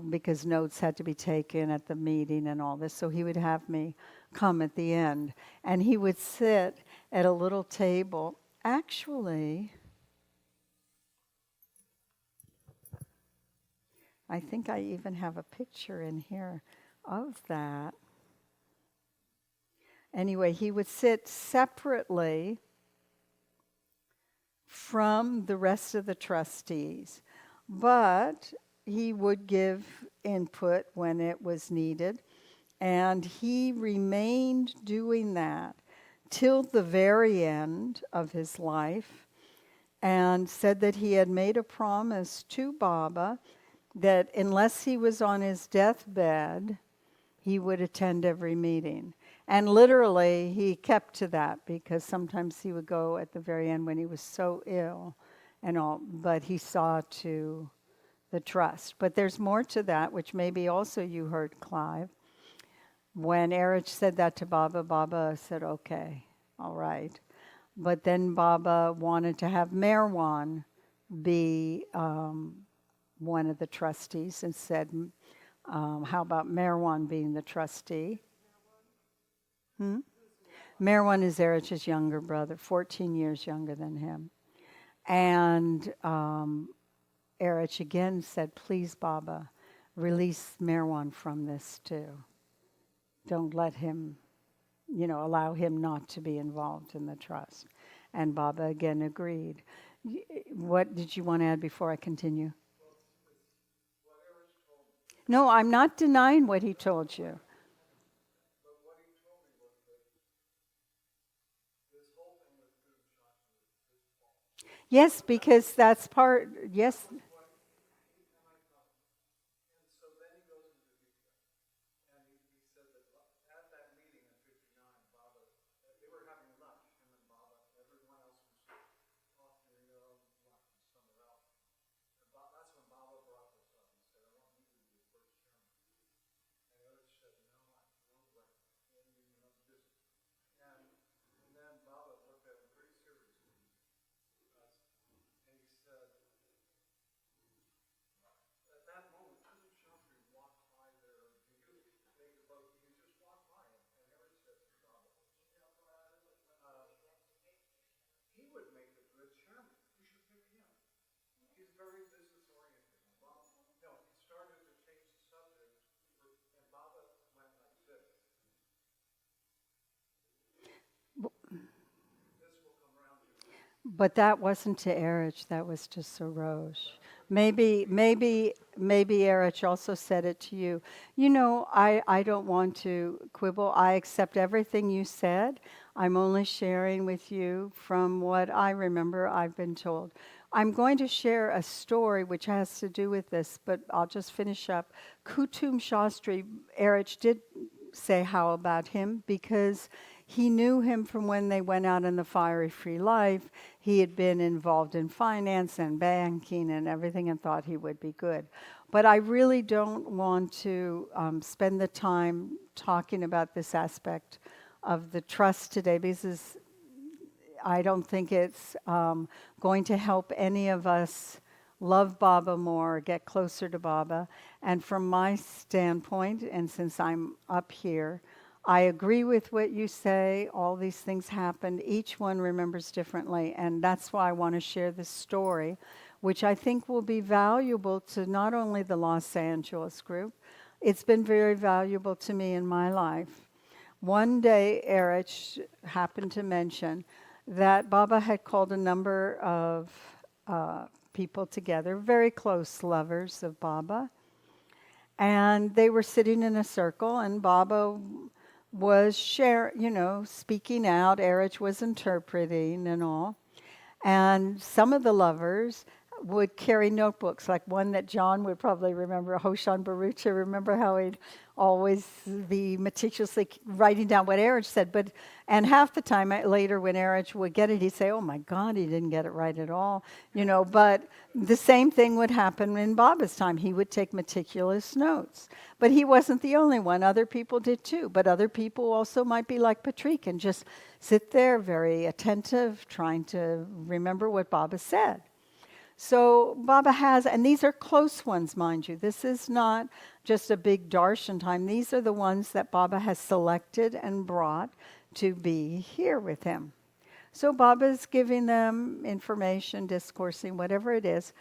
[SPEAKER 1] because notes had to be taken at the meeting and all this. So he would have me come at the end. And he would sit at a little table. Actually, I think I even have a picture in here of that. Anyway, he would sit separately from the rest of the trustees, but he would give input when it was needed, and he remained doing that till the very end of his life, and said that he had made a promise to Baba that unless he was on his deathbed, he would attend every meeting. And literally, he kept to that because sometimes he would go at the very end when he was so ill and all, but he saw to the trust. But there's more to that, which maybe also you heard, Clive. When Erich said that to Baba, Baba said, okay, all right. But then Baba wanted to have Merwan be one of the trustees and said, how about Merwan being the trustee? Hmm? Merwan is Erich's younger brother, 14 years younger than him. And Erich again said, please, Baba, release Merwan from this too. Don't let him, allow him not to be involved in the trust. And Baba again agreed. What did you want to add before I continue? No, I'm not denying what he told you. Yes, because that's part, yes. But that wasn't to Erich, that was to Sarosh. Maybe Erich also said it to you. You know, I don't want to quibble. I accept everything you said. I'm only sharing with you from what I remember I've been told. I'm going to share a story which has to do with this, but I'll just finish up. Kutum Shastri, Erich did say how about him because he knew him from when they went out in the fiery free life. He had been involved in finance and banking and everything and thought he would be good. But I really don't want to spend the time talking about this aspect of the trust today because I don't think it's going to help any of us love Baba more, get closer to Baba. And from my standpoint, and since I'm up here, I agree with what you say. All these things happened. Each one remembers differently. And that's why I want to share this story, which I think will be valuable to not only the Los Angeles group, it's been very valuable to me in my life. One day, Erich happened to mention that Baba had called a number of people together, very close lovers of Baba, and they were sitting in a circle, and Baba was speaking out. Erich was interpreting and all. And some of the lovers would carry notebooks, like one that John would probably remember, Hoshan Barucha. Remember how he'd always be meticulously writing down what Erich said. And half the time later when Erich would get it, he'd say, oh my God, he didn't get it right at all. But the same thing would happen in Baba's time. He would take meticulous notes. But he wasn't the only one. Other people did too. But other people also might be like Patrick and just sit there very attentive, trying to remember what Baba said. So Baba has, and these are close ones, mind you. This is not just a big darshan time. These are the ones that Baba has selected and brought to be here with him. So Baba's giving them information, discoursing, whatever it is.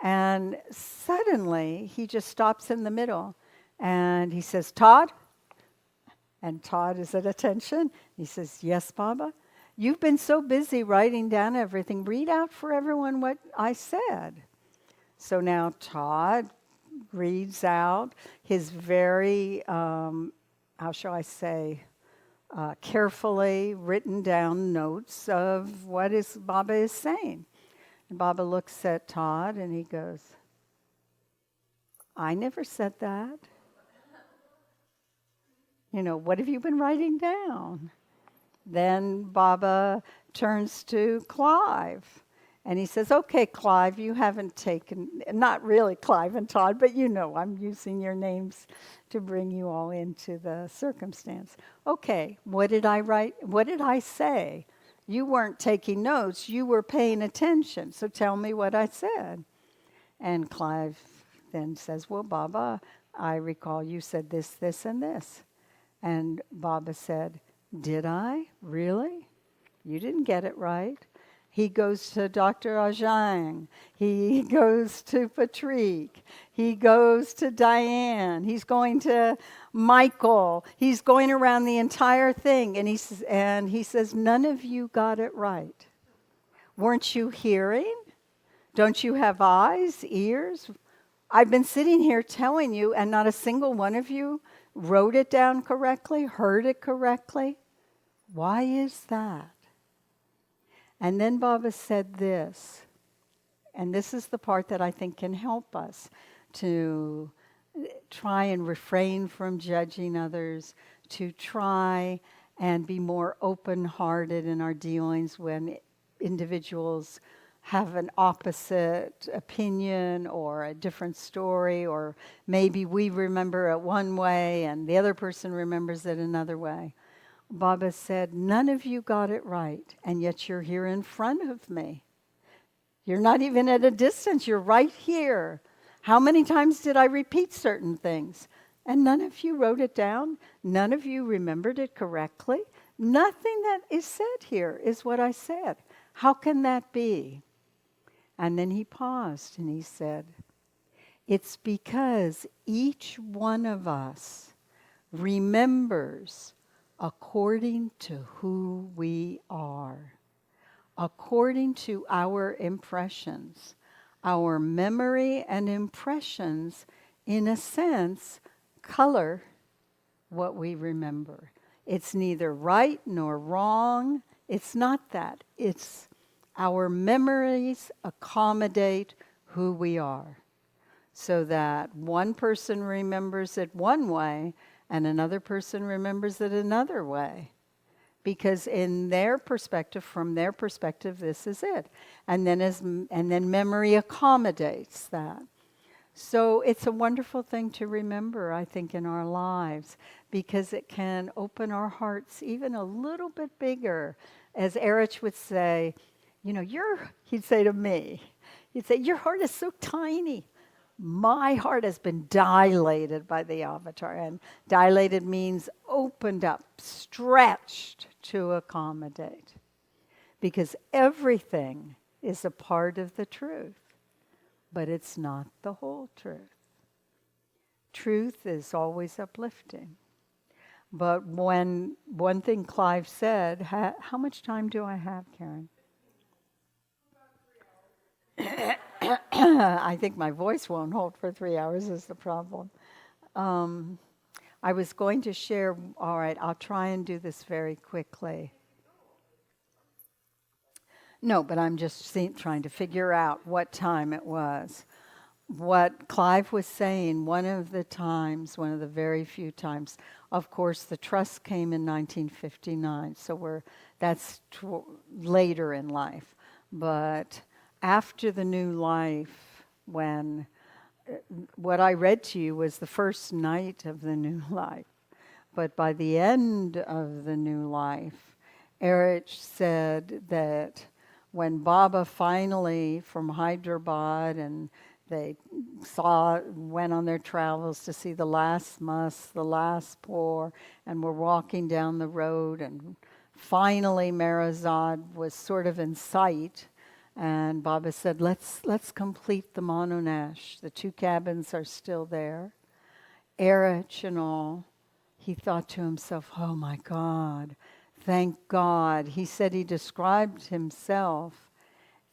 [SPEAKER 1] And suddenly, he just stops in the middle. And he says, Todd? And Todd is at attention. He says, yes, Baba? You've been so busy writing down everything. Read out for everyone what I said. So now Todd reads out his very, how shall I say, carefully written down notes of what Baba is saying. And Baba looks at Todd and he goes, I never said that. What have you been writing down? Then Baba turns to Clive, and he says, okay, Clive, you haven't taken, not really Clive and Todd, but I'm using your names to bring you all into the circumstance. Okay, what did I write? What did I say? You weren't taking notes, you were paying attention, so tell me what I said. And Clive then says, well, Baba, I recall you said this, this, and this. And Baba said, did I? Really? You didn't get it right. He goes to Dr. Ajang. He goes to Patrick. He goes to Diane. He's going to Michael. He's going around the entire thing. And he says, none of you got it right. Weren't you hearing? Don't you have eyes, ears? I've been sitting here telling you, and not a single one of you wrote it down correctly, heard it correctly. Why is that? And then Baba said this, and this is the part that I think can help us to try and refrain from judging others, to try and be more open-hearted in our dealings when individuals have an opposite opinion or a different story, or maybe we remember it one way and the other person remembers it another way. Baba said, none of you got it right, and yet you're here in front of me. You're not even at a distance, you're right here. How many times did I repeat certain things? And none of you wrote it down? None of you remembered it correctly? Nothing that is said here is what I said. How can that be? And then he paused and he said, it's because each one of us remembers according to who we are, according to our impressions. Our memory and impressions, in a sense, color what we remember. It's neither right nor wrong. It's not that. It's our memories accommodate who we are. So that one person remembers it one way and another person remembers it another way. Because in their perspective, from their perspective, this is it. And then memory accommodates that. So it's a wonderful thing to remember, I think, in our lives, because it can open our hearts even a little bit bigger. As Erich would say, he'd say to me, he'd say, your heart is so tiny. My heart has been dilated by the avatar. And dilated means opened up, stretched to accommodate. Because everything is a part of the truth, but it's not the whole truth. Truth is always uplifting. But when one thing Clive said, how much time do I have, Karen? I think my voice won't hold for 3 hours is the problem. I was going to share, all right, I'll try and do this very quickly. No, but I'm just trying to figure out what time it was. What Clive was saying, one of the very few times, of course, the trust came in 1959, so that's later in life. But after the new life, when what I read to you was the first night of the new life, but by the end of the new life, Erich said that when Baba finally from Hyderabad and they went on their travels to see the last must, the last poor, and were walking down the road, and finally Maharazad was sort of in sight, and Baba said, let's complete the Mononash. The 2 cabins are still there. Erich and all, he thought to himself, oh my God, thank God. He said he described himself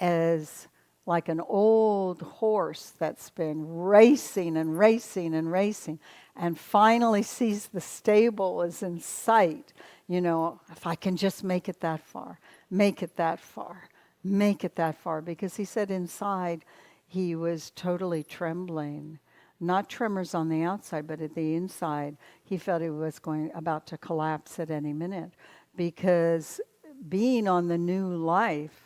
[SPEAKER 1] as like an old horse that's been racing and racing and racing, and finally sees the stable is in sight. If I can just make it that far, make it that far, make it that far. Because he said inside he was totally trembling. Not tremors on the outside, but at the inside, he felt he was about to collapse at any minute. Because being on the new life,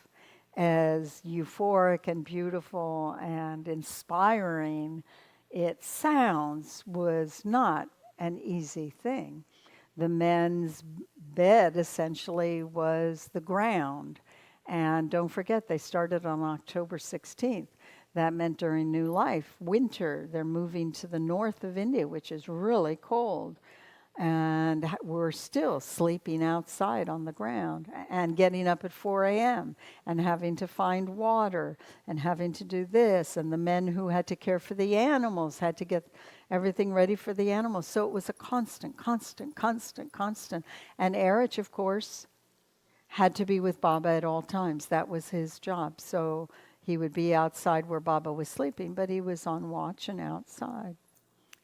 [SPEAKER 1] as euphoric and beautiful and inspiring it sounds, was not an easy thing. The men's bed essentially was the ground. And don't forget, they started on October 16th. That meant during New Life, winter, they're moving to the north of India, which is really cold. And we're still sleeping outside on the ground and getting up at 4 a.m. and having to find water and having to do this. And the men who had to care for the animals had to get everything ready for the animals. So it was a constant. And Erich, of course, had to be with Baba at all times. That was his job. So he would be outside where Baba was sleeping, but he was on watch and outside.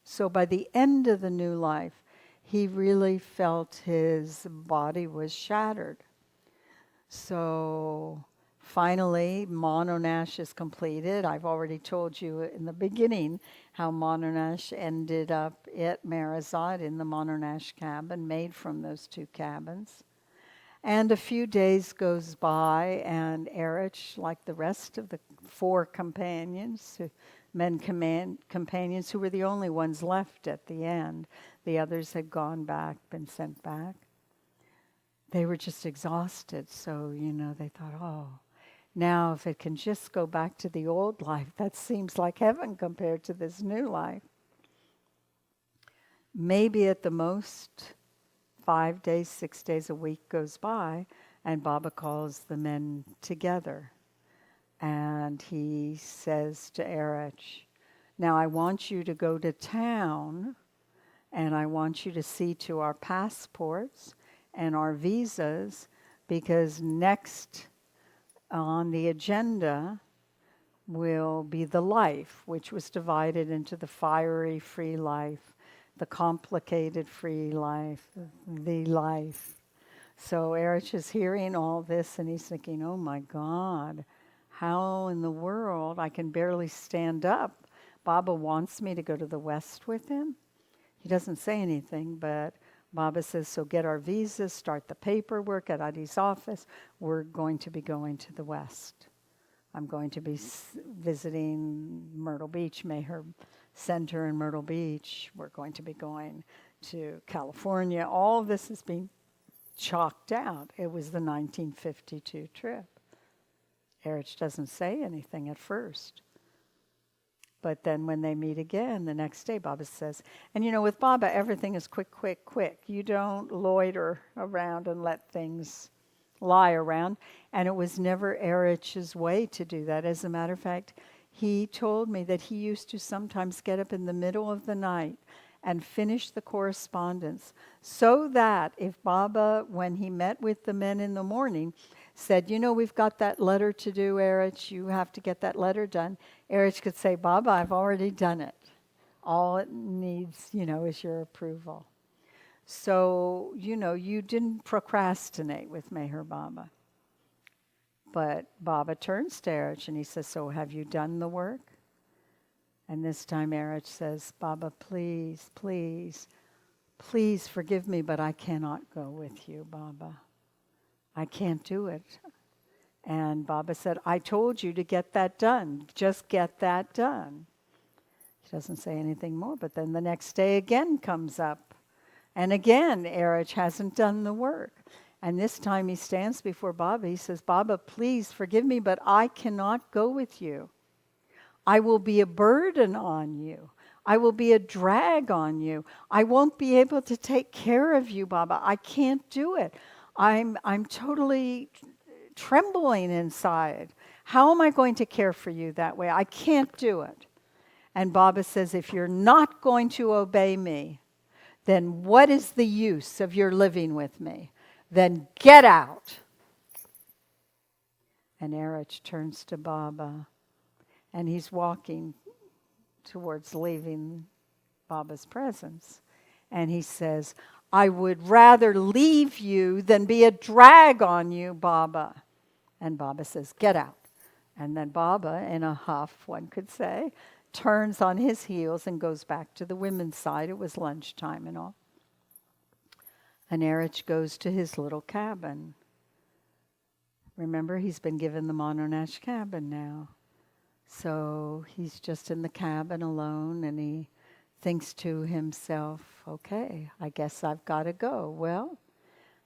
[SPEAKER 1] So by the end of the new life, he really felt his body was shattered. So finally, Mononash is completed. I've already told you in the beginning how Mononash ended up at Maharazad in the Mononash cabin, made from those 2 cabins. And a few days goes by, and Erich, like the rest of the 4 companions, companions who were the only ones left at the end, the others had gone back, been sent back. They were just exhausted, so, they thought, oh, now if it can just go back to the old life, that seems like heaven compared to this new life. Maybe at the most 5 days, 6 days a week goes by, and Baba calls the men together. And he says to Erich, now I want you to go to town, and I want you to see to our passports and our visas, because next on the agenda will be the life, which was divided into the fiery free life, the complicated free life, the life. So Erich is hearing all this and he's thinking, oh my God, how in the world? I can barely stand up. Baba wants me to go to the West with him. He doesn't say anything, but Baba says, so get our visas, start the paperwork at Adi's office. We're going to be going to the West. I'm going to be visiting Myrtle Beach, Mayher Center in Myrtle Beach. We're going to be going to California. All of this is being chalked out. It was the 1952 trip. Erich doesn't say anything at first. But then when they meet again the next day, Baba says, and you know, with Baba, everything is quick, quick, quick. You don't loiter around and let things lie around. And it was never Erich's way to do that. As a matter of fact, he told me that he used to sometimes get up in the middle of the night and finish the correspondence so that if Baba, when he met with the men in the morning, said, you know, we've got that letter to do, Erich, you have to get that letter done, Erich could say, Baba, I've already done it. All it needs, you know, is your approval. So, you know, you didn't procrastinate with Meher Baba. But Baba turns to Erich and he says, so have you done the work? And this time Erich says, Baba, please, please, please forgive me, but I cannot go with you, Baba. I can't do it. And Baba said, I told you to get that done. Just get that done. He doesn't say anything more, but then the next day again comes up. And again, Erich hasn't done the work. And this time he stands before Baba. He says, Baba, please forgive me, but I cannot go with you. I will be a burden on you. I will be a drag on you. I won't be able to take care of you, Baba. I can't do it. I'm totally trembling inside. How am I going to care for you that way? I can't do it. And Baba says, if you're not going to obey me, then what is the use of your living with me? Then get out. And Erich turns to Baba, and he's walking towards leaving Baba's presence. And he says, I would rather leave you than be a drag on you, Baba. And Baba says, get out. And then Baba, in a huff, one could say, turns on his heels and goes back to the women's side. It was lunchtime and all. And Erich goes to his little cabin. Remember, he's been given the Mononash cabin now. So he's just in the cabin alone, and he thinks to himself, okay, I guess I've got to go. Well,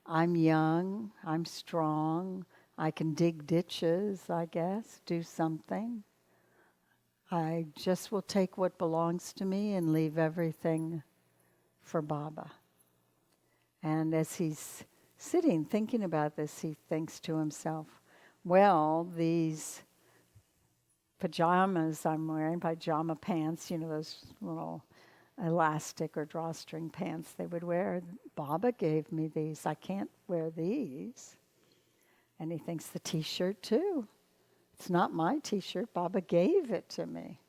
[SPEAKER 1] I'm young, I'm strong, I can dig ditches, I guess, do something. I just will take what belongs to me and leave everything for Baba. And as he's sitting thinking about this, he thinks to himself, well, these pajamas I'm wearing, pajama pants, you know, those little elastic or drawstring pants they would wear. Baba gave me these. I can't wear these. And he thinks the t-shirt too. It's not my t-shirt. Baba gave it to me.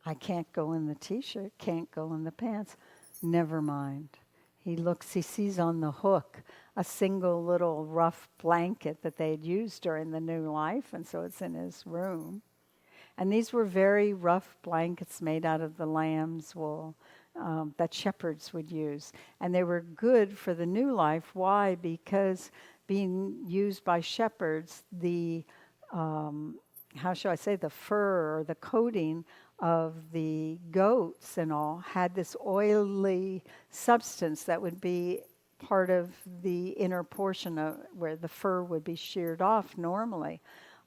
[SPEAKER 1] I can't go in the t-shirt, can't go in the pants. Never mind. He looks, he sees on the hook a single little rough blanket that they had used during the new life, and so it's in his room. And these were very rough blankets made out of the lamb's wool that shepherds would use. And they were good for the new life. Why? Because being used by shepherds, the, how shall I say, the fur or the coating of the goats and all had this oily substance that would be part of the inner portion of where the fur would be sheared off normally.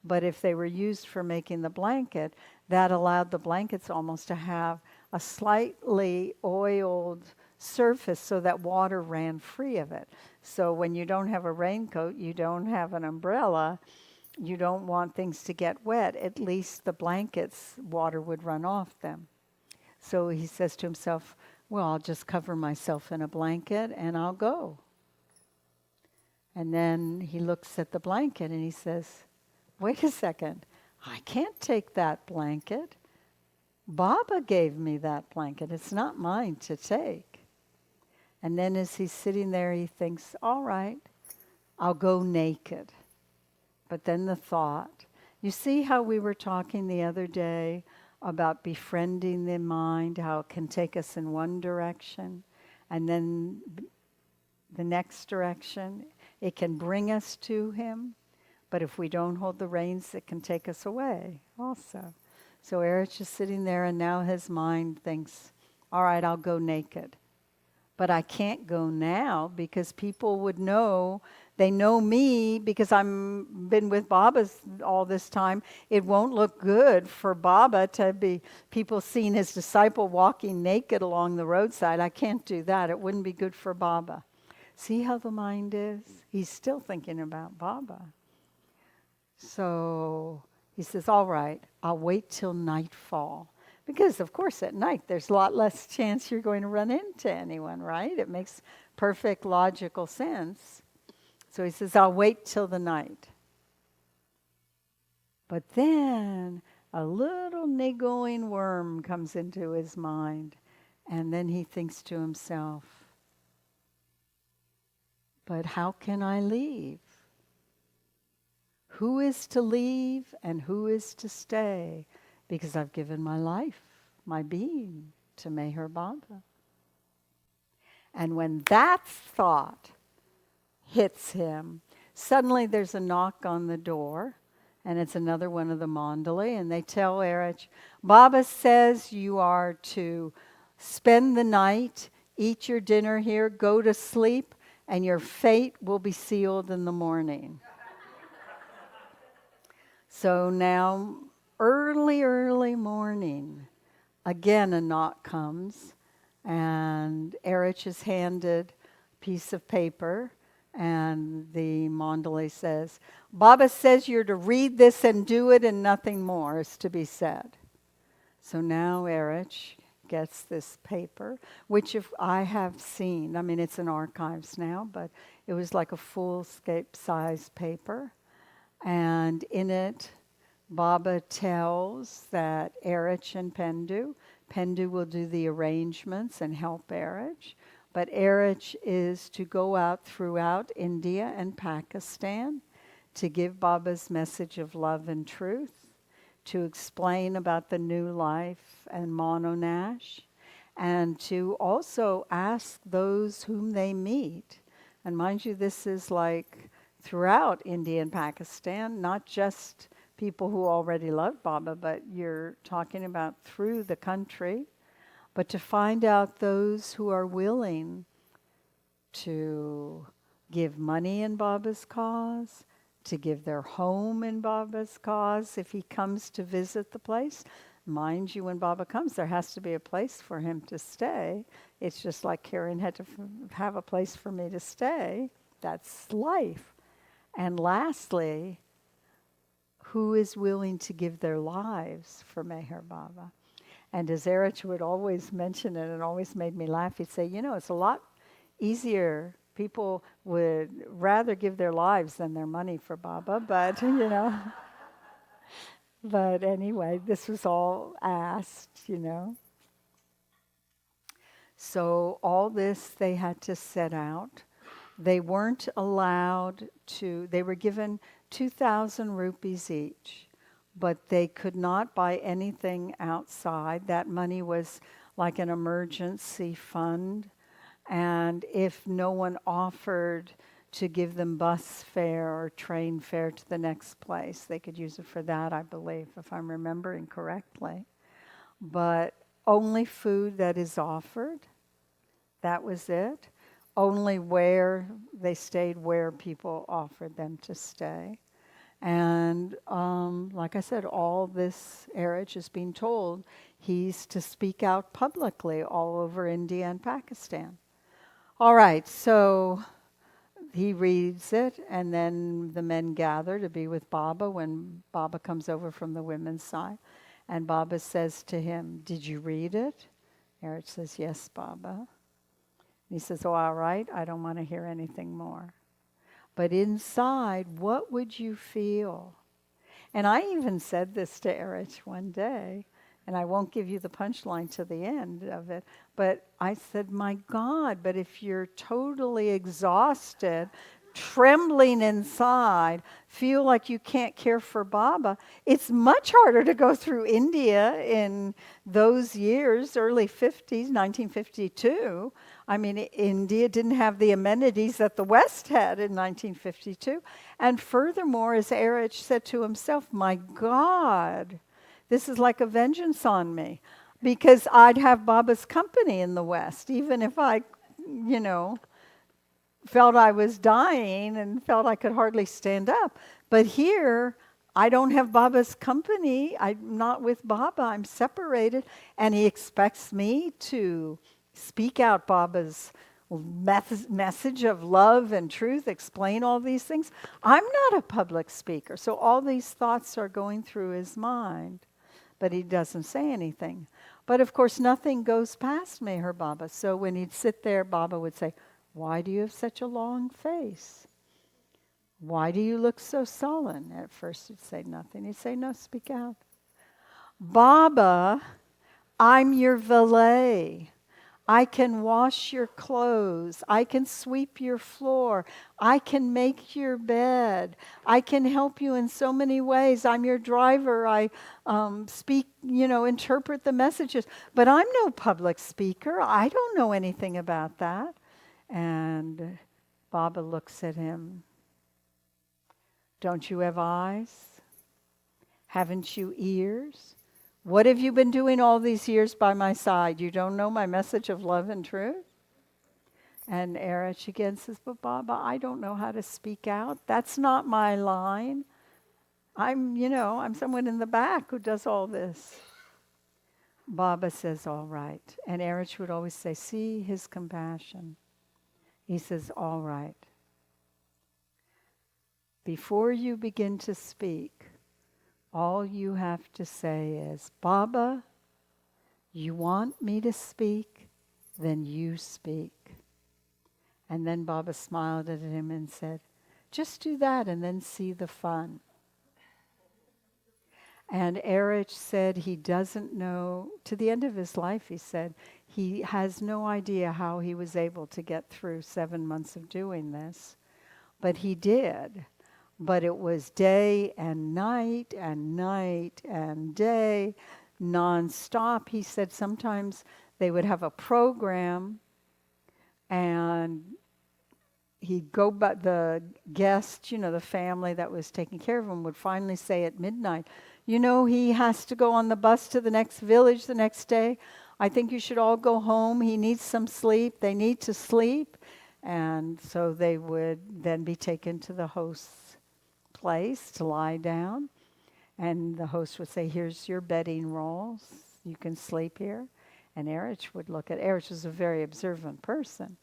[SPEAKER 1] But if they were used for making the blanket, that allowed the blankets almost to have a slightly oiled surface so that water ran free of it. So when you don't have a raincoat, you don't have an umbrella, you don't want things to get wet, at least the blankets, water would run off them. So he says to himself, well, I'll just cover myself in a blanket and I'll go. And then he looks at the blanket and he says, wait a second, I can't take that blanket. Baba gave me that blanket. It's not mine to take. And then as he's sitting there, he thinks, all right, I'll go naked. But then the thought, you see how we were talking the other day about befriending the mind, how it can take us in one direction, and then the next direction, it can bring us to him. But if we don't hold the reins, it can take us away also. So Erich is sitting there, and now his mind thinks, all right, I'll go naked. But I can't go now because people would know, they know me because I'm been with Baba all this time. It won't look good for Baba to be people seeing his disciple walking naked along the roadside. I can't do that. It wouldn't be good for Baba. See how the mind is? He's still thinking about Baba. So he says, all right, I'll wait till nightfall. Because, of course, at night, there's a lot less chance you're going to run into anyone, right? It makes perfect logical sense. So he says, I'll wait till the night. But then a little niggling worm comes into his mind. And then he thinks to himself, but how can I leave? Who is to leave and who is to stay? Because I've given my life, my being, to Meher Baba. And when that thought hits him, suddenly there's a knock on the door, and it's another one of the Mandalay, and they tell Erich, Baba says you are to spend the night, eat your dinner here, go to sleep, and your fate will be sealed in the morning. So now, early morning, again a knock comes, and Erich is handed a piece of paper, and the Mandalay says, Baba says you're to read this and do it, and nothing more is to be said. So now Erich gets this paper, which if I have seen, I mean it's in archives now, but it was like a full-scape size paper. And in it, Baba tells that Erich and Pendu will do the arrangements and help Erich. But Erich is to go out throughout India and Pakistan to give Baba's message of love and truth, to explain about the new life and mononash, and to also ask those whom they meet. And mind you, this is like throughout India and Pakistan, not just people who already love Baba, but you're talking about through the country, but to find out those who are willing to give money in Baba's cause, to give their home in Baba's cause if he comes to visit the place. Mind you, when Baba comes, there has to be a place for him to stay. It's just like Karen had to have a place for me to stay. That's life. And lastly, who is willing to give their lives for Meher Baba? And as Erich would always mention it, and always made me laugh, he'd say, it's a lot easier. People would rather give their lives than their money for Baba, but, But anyway, this was all asked, So all this they had to set out. They weren't allowed to, they were given 2,000 rupees each, but they could not buy anything outside. That money was like an emergency fund. And if no one offered to give them bus fare or train fare to the next place, they could use it for that, I believe, if I'm remembering correctly. But only food that is offered, that was it. Only where they stayed, where people offered them to stay. And like I said, all this Erich is being told he's to speak out publicly all over India and Pakistan. All right, so he reads it, and then the men gather to be with Baba when Baba comes over from the women's side. And Baba says to him, did you read it? Erich says, yes, Baba. He says, oh, all right, I don't want to hear anything more. But inside, what would you feel And I even said this to Erich one day, and I won't give you the punchline to the end of it, but I said, my God, but if you're totally exhausted, trembling inside, feel like you can't care for Baba, it's much harder to go through India in those years, early 50s, 1952. I mean, India didn't have the amenities that the West had in 1952. And furthermore, as Erich said to himself, my God, this is like a vengeance on me, because I'd have Baba's company in the West, even if I, felt I was dying and felt I could hardly stand up. But here, I don't have Baba's company. I'm not with Baba. I'm separated. And he expects me to speak out Baba's message of love and truth, explain all these things. I'm not a public speaker. So all these thoughts are going through his mind. But he doesn't say anything. But of course, nothing goes past Meher Baba. So when he'd sit there, Baba would say, why do you have such a long face? Why do you look so sullen? At first he'd say nothing. He'd say, no, speak out. Baba, I'm your valet. I can wash your clothes. I can sweep your floor. I can make your bed. I can help you in so many ways. I'm your driver. I speak, interpret the messages. But I'm no public speaker. I don't know anything about that. And Baba looks at him. Don't you have eyes? Haven't you ears? What have you been doing all these years by my side? You don't know my message of love and truth? And Erich again says, but Baba, I don't know how to speak out. That's not my line. I'm someone in the back who does all this. Baba says, all right. And Erich would always say, see his compassion. He says, all right. Before you begin to speak, all you have to say is, Baba, you want me to speak? Then you speak. And then Baba smiled at him and said, just do that and then see the fun. And Erich said he doesn't know, to the end of his life, he said, he has no idea how he was able to get through 7 months of doing this. But he did. But it was day and night and night and day, nonstop. He said sometimes they would have a program and he'd go, but the guest, the family that was taking care of him would finally say at midnight, he has to go on the bus to the next village the next day. I think you should all go home. He needs some sleep. They need to sleep. And so they would then be taken to the host's place to lie down. And the host would say, here's your bedding rolls. You can sleep here. And Erich would look at, Erich was a very observant person.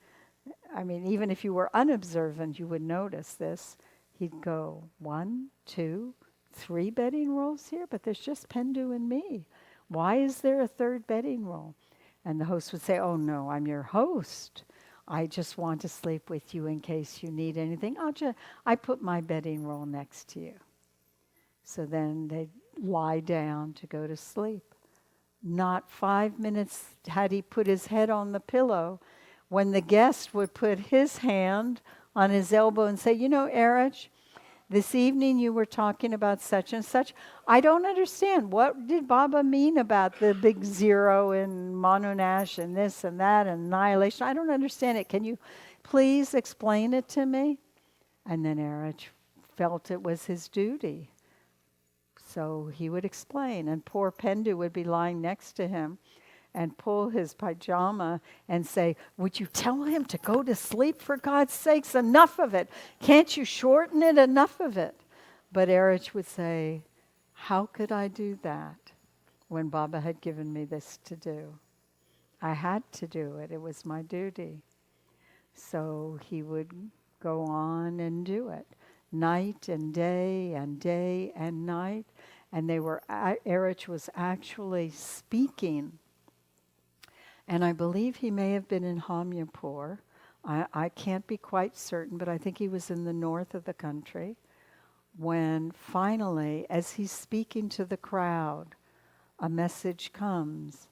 [SPEAKER 1] I mean, even if you were unobservant, you would notice this. He'd go, 1, 2, 3 bedding rolls here, but there's just Pendu and me. Why is there a 3rd bedding roll? And the host would say, oh no, I'm your host. I just want to sleep with you in case you need anything. I put my bedding roll next to you. So then they'd lie down to go to sleep. Not 5 minutes had he put his head on the pillow when the guest would put his hand on his elbow and say, Erich, this evening you were talking about such and such. I don't understand. What did Baba mean about the big zero and Mononash and this and that and annihilation? I don't understand it. Can you please explain it to me? And then Erich felt it was his duty. So he would explain. And poor Pendu would be lying next to him and pull his pajama and say, would you tell him to go to sleep, for God's sakes? Enough of it. Can't you shorten it? Enough of it. But Erich would say, how could I do that when Baba had given me this to do? I had to do it. It was my duty. So he would go on and do it. Night and day and day and night. And Erich was actually speaking. And I believe he may have been in Hamyapur. I can't be quite certain, but I think he was in the north of the country. when finally, as he's speaking to the crowd, a message comes.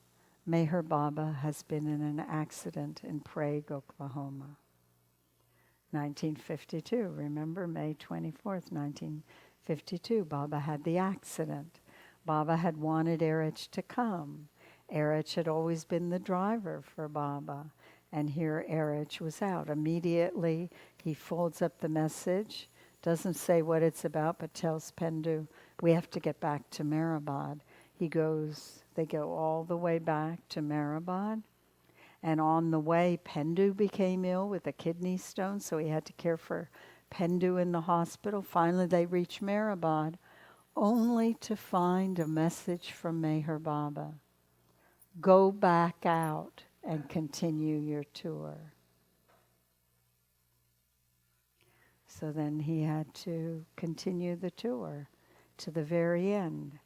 [SPEAKER 1] Meher Baba has been in an accident in Prague, Oklahoma. 1952, remember, May 24th, 1952, Baba had the accident. Baba had wanted Erich to come. Erich had always been the driver for Baba, and here Erich was out. Immediately, he folds up the message, doesn't say what it's about, but tells Pendu, we have to get back to Mehrabad. They go all the way back to Mehrabad. And on the way, Pendu became ill with a kidney stone, so he had to care for Pendu in the hospital. Finally, they reach Mehrabad, only to find a message from Meher Baba. Go back out and continue your tour. So then he had to continue the tour to the very end.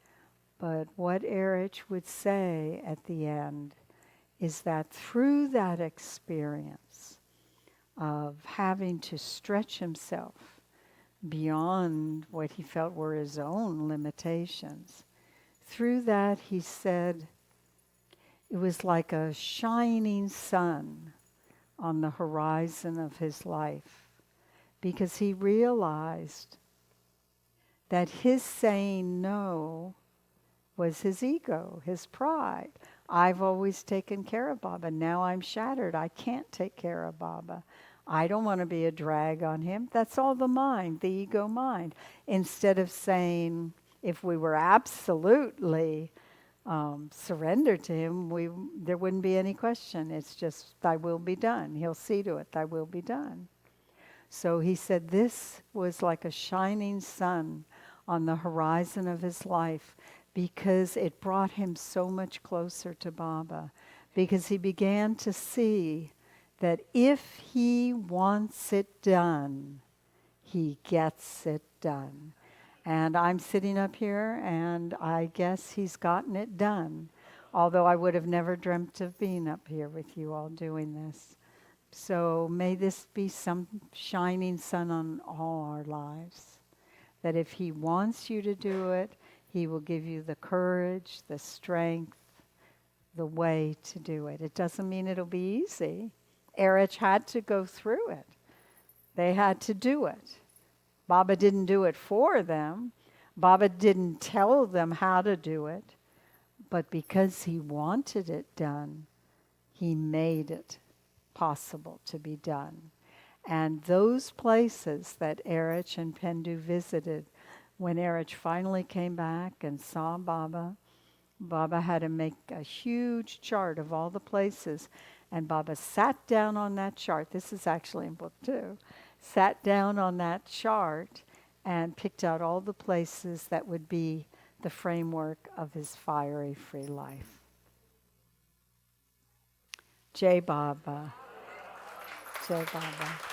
[SPEAKER 1] But what Erich would say at the end is that through that experience of having to stretch himself beyond what he felt were his own limitations, through that he said it was like a shining sun on the horizon of his life, because he realized that his saying no was his ego, his pride. I've always taken care of Baba. Now I'm shattered. I can't take care of Baba. I don't want to be a drag on him. That's all the mind, the ego mind. Instead of saying, if we were absolutely surrendered to him, there wouldn't be any question. It's just, thy will be done. He'll see to it, thy will be done. So he said this was like a shining sun on the horizon of his life, because it brought him so much closer to Baba, because he began to see that if he wants it done, he gets it done. And I'm sitting up here, and I guess he's gotten it done, although I would have never dreamt of being up here with you all doing this. So may this be some shining sun on all our lives, that if he wants you to do it, he will give you the courage, the strength, the way to do it. It doesn't mean it'll be easy. Erich had to go through it. They had to do it. Baba didn't do it for them. Baba didn't tell them how to do it. But because he wanted it done, he made it possible to be done. And those places that Erich and Pendu visited, when Erich finally came back and saw Baba, Baba had to make a huge chart of all the places. And Baba sat down on that chart. This is actually in book 2. Sat down on that chart and picked out all the places that would be the framework of his fiery free life. Jai Baba. Jai Baba.